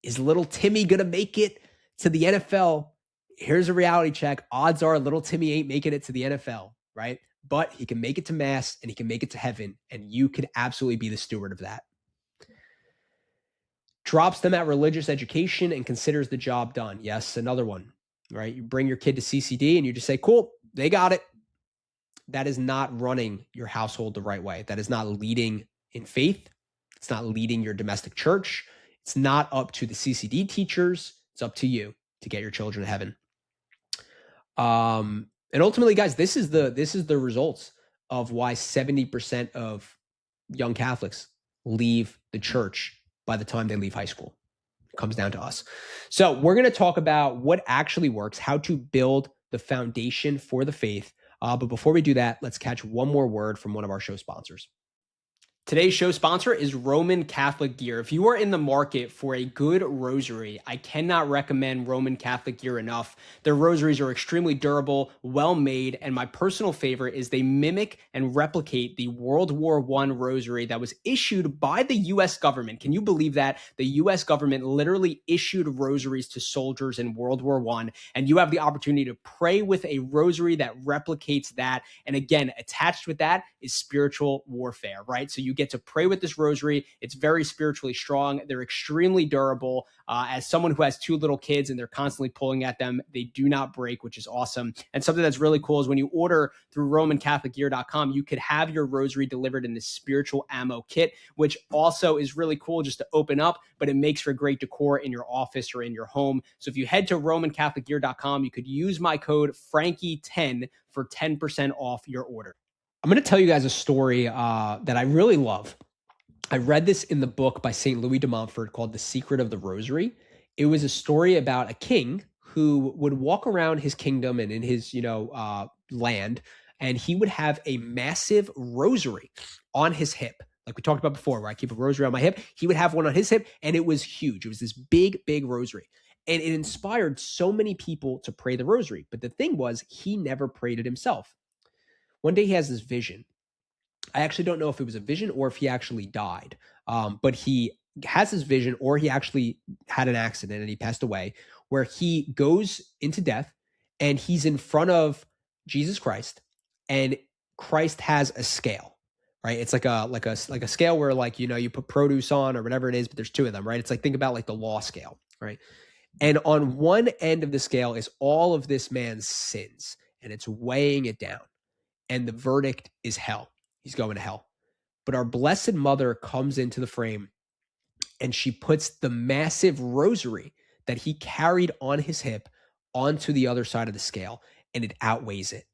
is little Timmy gonna make it to the NFL? Here's a reality check. Odds are little Timmy ain't making it to the NFL, right? But he can make it to Mass and he can make it to heaven, and you could absolutely be the steward of that. Drops them at religious education and considers the job done. Yes, another one, right? You bring your kid to CCD and you just say, cool, they got it. That is not running your household the right way. That is not leading in faith. It's not leading your domestic church. It's not up to the CCD teachers. It's up to you to get your children to heaven. And ultimately, guys, this is the results of why 70% of young Catholics leave the church by the time they leave high school. It comes down to us. So we're going to talk about what actually works, how to build the foundation for the faith. But before we do that, let's catch one more word from one of our show sponsors. Today's show sponsor is Roman Catholic Gear. If you are in the market for a good rosary, I cannot recommend Roman Catholic Gear enough. Their rosaries are extremely durable, well made, and my personal favorite is they mimic and replicate the World War I rosary that was issued by the U.S. government. Can you believe that? The U.S. government literally issued rosaries to soldiers in World War I, and you have the opportunity to pray with a rosary that replicates that. And again, attached with that is spiritual warfare, right? So you get to pray with this rosary. It's very spiritually strong. They're extremely durable. As someone who has 2 little kids and they're constantly pulling at them, they do not break, which is awesome. And something that's really cool is when you order through RomanCatholicGear.com, you could have your rosary delivered in this spiritual ammo kit, which also is really cool just to open up, but it makes for great decor in your office or in your home. So if you head to RomanCatholicGear.com, you could use my code Frankie10 for 10% off your order. I'm going to tell you guys a story that I really love. I read this in the book by St. Louis de Montfort called The Secret of the Rosary. It was a story about a king who would walk around his kingdom and in his, land, and he would have a massive rosary on his hip. Like we talked about before, where I keep a rosary on my hip. He would have one on his hip, and it was huge. It was this big, big rosary. And it inspired so many people to pray the rosary. But the thing was, he never prayed it himself. One day he has this vision. I actually don't know if it was a vision or if he actually died. But he has this vision, or he actually had an accident and he passed away, where he goes into death and he's in front of Jesus Christ, and Christ has a scale, right? It's like a scale where, like, you put produce on or whatever it is, but there's 2 of them, right? It's like, think about like the law scale, right? And on one end of the scale is all of this man's sins, and it's weighing it down. And the verdict is hell. He's going to hell. But our Blessed Mother comes into the frame, and she puts the massive rosary that he carried on his hip onto the other side of the scale, and it outweighs it.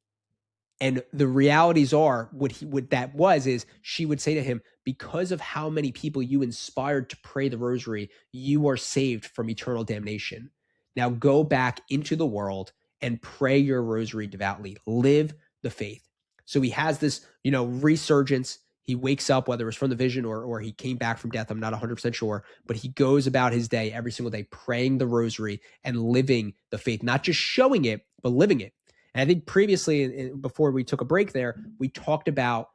And the realities are, what that was is, she would say to him, because of how many people you inspired to pray the rosary, you are saved from eternal damnation. Now go back into the world and pray your rosary devoutly. Live the faith. So he has this, resurgence. He wakes up, whether it's from the vision or he came back from death, I'm not 100% sure, but he goes about his day every single day praying the rosary and living the faith, not just showing it, but living it. And I think previously, before we took a break there, we talked about,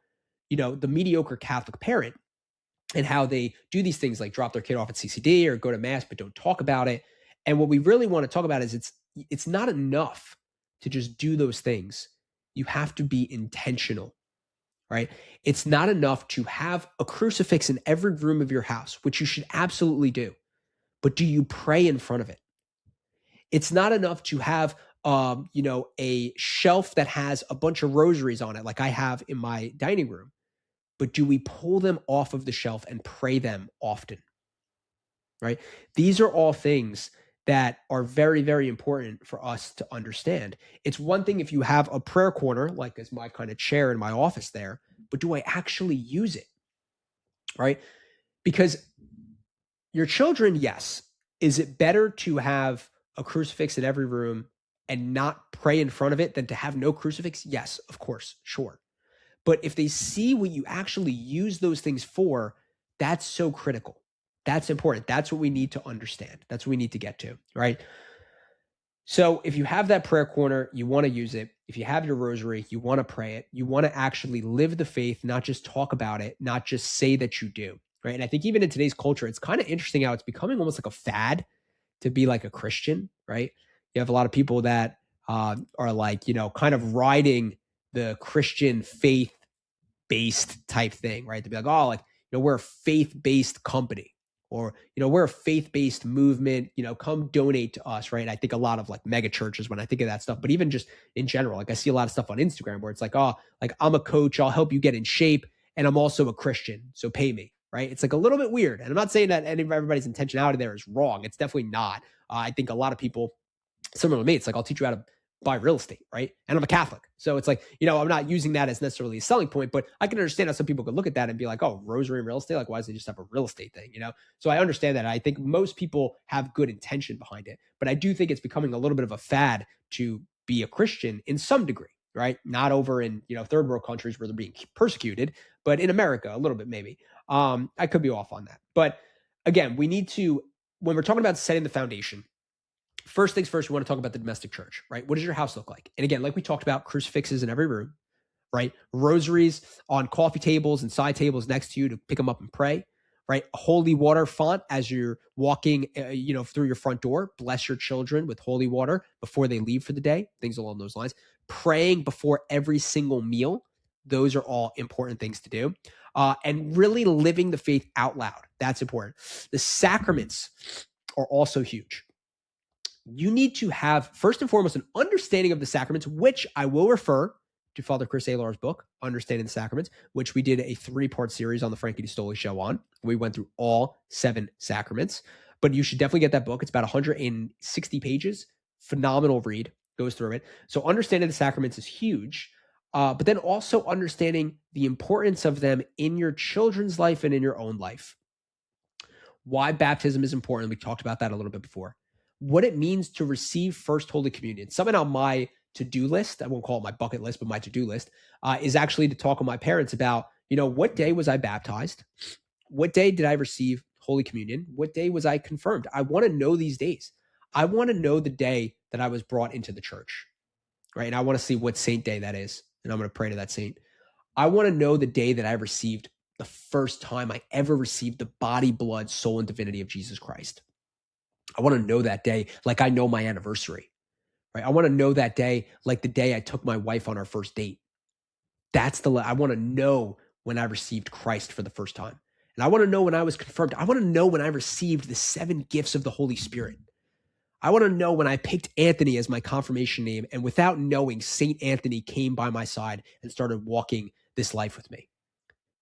the mediocre Catholic parent and how they do these things like drop their kid off at CCD or go to Mass, but don't talk about it. And what we really want to talk about is it's not enough to just do those things. You have to be intentional, right? It's not enough to have a crucifix in every room of your house, which you should absolutely do. But do you pray in front of it? It's not enough to have, a shelf that has a bunch of rosaries on it, like I have in my dining room. But do we pull them off of the shelf and pray them often, right? These are all things that are very, very important for us to understand. It's one thing if you have a prayer corner, like as my kind of chair in my office there, but do I actually use it, right? Because your children, yes. Is it better to have a crucifix in every room and not pray in front of it than to have no crucifix? Yes, of course, sure. But if they see what you actually use those things for, that's so critical. That's important. That's what we need to understand. That's what we need to get to, right? So if you have that prayer corner, you want to use it. If you have your rosary, you want to pray it. You want to actually live the faith, not just talk about it, not just say that you do, right? And I think even in today's culture, it's kind of interesting how it's becoming almost like a fad to be like a Christian, right? You have a lot of people that are like, kind of riding the Christian faith based type thing, right? To be like, oh, like, we're a faith based company, or, we're a faith based movement, come donate to us, right? I think a lot of like mega churches when I think of that stuff, but even just in general, like I see a lot of stuff on Instagram where it's like, oh, like I'm a coach, I'll help you get in shape, and I'm also a Christian, so pay me, right? It's like a little bit weird. And I'm not saying that everybody's intentionality there is wrong. It's definitely not. I think a lot of people, similar to me, it's like, I'll teach you how to buy real estate, right? And I'm a Catholic. So it's like, I'm not using that as necessarily a selling point, but I can understand how some people could look at that and be like, oh, rosary and real estate, like, why does it just have a real estate thing, So I understand that. I think most people have good intention behind it, but I do think it's becoming a little bit of a fad to be a Christian in some degree, right? Not over in, third world countries where they're being persecuted, but in America, a little bit maybe. I could be off on that. But again, we need to, when we're talking about setting the foundation, first things first, we want to talk about the domestic church, right? What does your house look like? And again, like we talked about, crucifixes in every room, right? Rosaries on coffee tables and side tables next to you to pick them up and pray, right? Holy water font as you're walking, through your front door. Bless your children with holy water before they leave for the day, things along those lines. Praying before every single meal. Those are all important things to do. And really living the faith out loud. That's important. The sacraments are also huge. You need to have, first and foremost, an understanding of the sacraments, which I will refer to Father Chris Alar's book, Understanding the Sacraments, which we did a 3-part series on the Frankie DeStoli show on. We went through all 7 sacraments, but you should definitely get that book. It's about 160 pages. Phenomenal read, goes through it. So understanding the sacraments is huge, but then also understanding the importance of them in your children's life and in your own life. Why baptism is important. We talked about that a little bit before. What it means to receive First Holy Communion. Something on my to-do list, I won't call it my bucket list, but my to-do list, is actually to talk with my parents about, what day was I baptized? What day did I receive Holy Communion? What day was I confirmed? I want to know these days. I want to know the day that I was brought into the church, right? And I want to see what saint day that is, and I'm going to pray to that saint. I want to know the day that I received the first time I ever received the body, blood, soul, and divinity of Jesus Christ. I want to know that day like I know my anniversary, right? I want to know that day like the day I took my wife on our first date. I want to know when I received Christ for the first time. And I want to know when I was confirmed. I want to know when I received the 7 gifts of the Holy Spirit. I want to know when I picked Anthony as my confirmation name, and without knowing, Saint Anthony came by my side and started walking this life with me.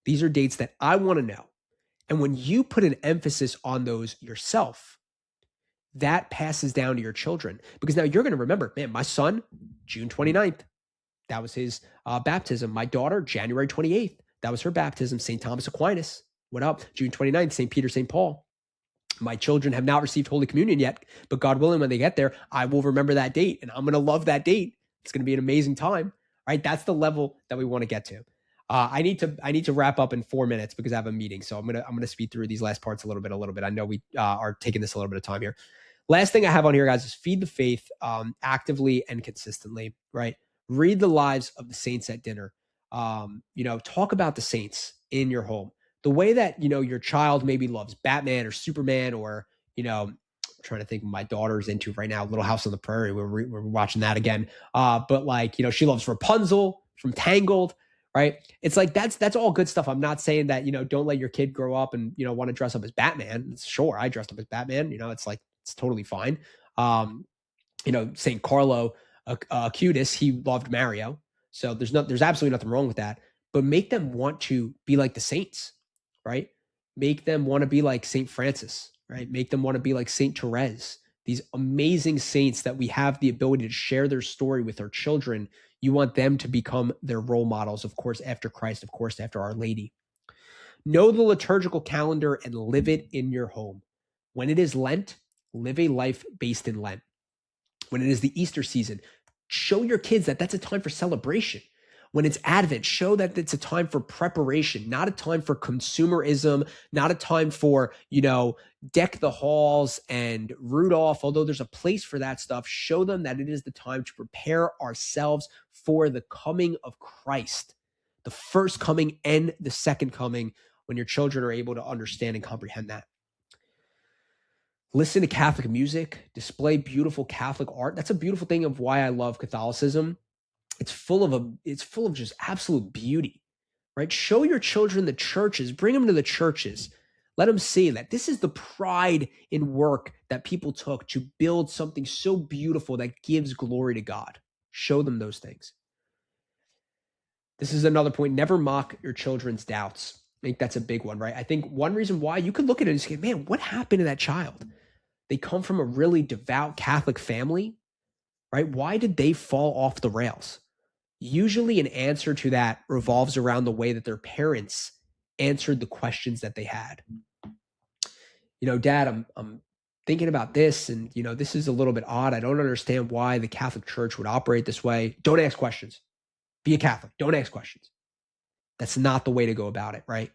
These are dates that I want to know. And when you put an emphasis on those yourself, that passes down to your children, because now you're going to remember, man, my son, June 29th, that was his baptism. My daughter, January 28th, that was her baptism. St. Thomas Aquinas, what up? June 29th, St. Peter, St. Paul. My children have not received Holy Communion yet, but God willing, when they get there, I will remember that date, and I'm going to love that date. It's going to be an amazing time, right? That's the level that we want to get to. I need to wrap up in 4 minutes because I have a meeting. So I'm gonna speed through these last parts a little bit. I know we are taking this a little bit of time here. Last thing I have on here, guys, is feed the faith actively and consistently, right? Read the lives of the saints at dinner. Talk about the saints in your home. The way that, your child maybe loves Batman or Superman, or, I'm trying to think what my daughter's into right now, Little House on the Prairie. We're watching that again. But like, she loves Rapunzel from Tangled, right? It's like, that's all good stuff. I'm not saying that, don't let your kid grow up and, want to dress up as Batman. Sure, I dressed up as Batman. It's like, it's totally fine. St. Carlo Acutis, he loved Mario. So there's absolutely nothing wrong with that. But make them want to be like the saints, right? Make them want to be like St. Francis, right? Make them want to be like St. Therese. These amazing saints that we have the ability to share their story with our children. You want them to become their role models, of course, after Christ, of course, after Our Lady. Know the liturgical calendar and live it in your home. When it is Lent, live a life based in Lent. When it is the Easter season, show your kids that that's a time for celebration. When it's Advent, show that it's a time for preparation, not a time for consumerism, not a time for, deck the halls and Rudolph, although there's a place for that stuff. Show them that it is the time to prepare ourselves for the coming of Christ, the first coming and the second coming, when your children are able to understand and comprehend that. Listen to Catholic music, display beautiful Catholic art. That's a beautiful thing of why I love Catholicism. It's full of just absolute beauty, right? Show your children the churches, bring them to the churches. Let them see that this is the pride in work that people took to build something so beautiful that gives glory to God. Show them those things. This is another point. Never mock your children's doubts. I think that's a big one, right? I think one reason why you could look at it and say, man, what happened to that child? They come from a really devout Catholic family, right? Why did they fall off the rails? Usually an answer to that revolves around the way that their parents answered the questions that they had. Dad, I'm thinking about this, and, this is a little bit odd. I don't understand why the Catholic Church would operate this way. Don't ask questions. Be a Catholic. Don't ask questions. That's not the way to go about it, right?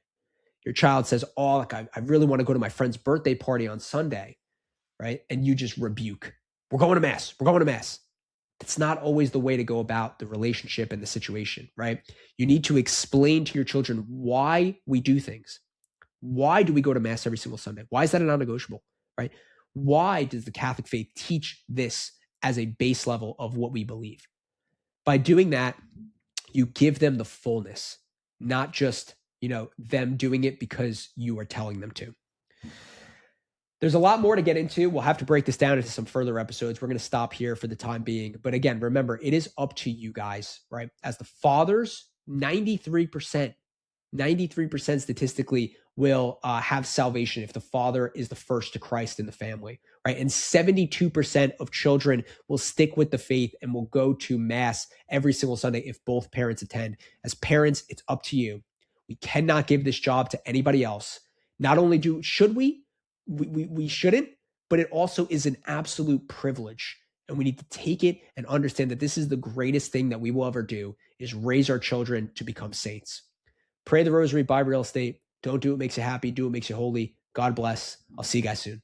Your child says, oh, look, I really want to go to my friend's birthday party on Sunday, right? And you just rebuke. We're going to mass. We're going to mass. It's not always the way to go about the relationship and the situation, right? You need to explain to your children why we do things. Why do we go to mass every single Sunday? Why is that a non-negotiable, right? Why does the Catholic faith teach this as a base level of what we believe? By doing that, you give them the fullness, not just, them doing it because you are telling them to. There's a lot more to get into. We'll have to break this down into some further episodes. We're going to stop here for the time being. But again, remember, it is up to you guys, right? As the fathers, 93% statistically will have salvation if the father is the first to Christ in the family, right? And 72% of children will stick with the faith and will go to mass every single Sunday if both parents attend. As parents, it's up to you. We cannot give this job to anybody else. Not only should we shouldn't, but it also is an absolute privilege. And we need to take it and understand that this is the greatest thing that we will ever do, is raise our children to become saints. Pray the rosary, buy real estate. Don't do what makes you happy. Do what makes you holy. God bless. I'll see you guys soon.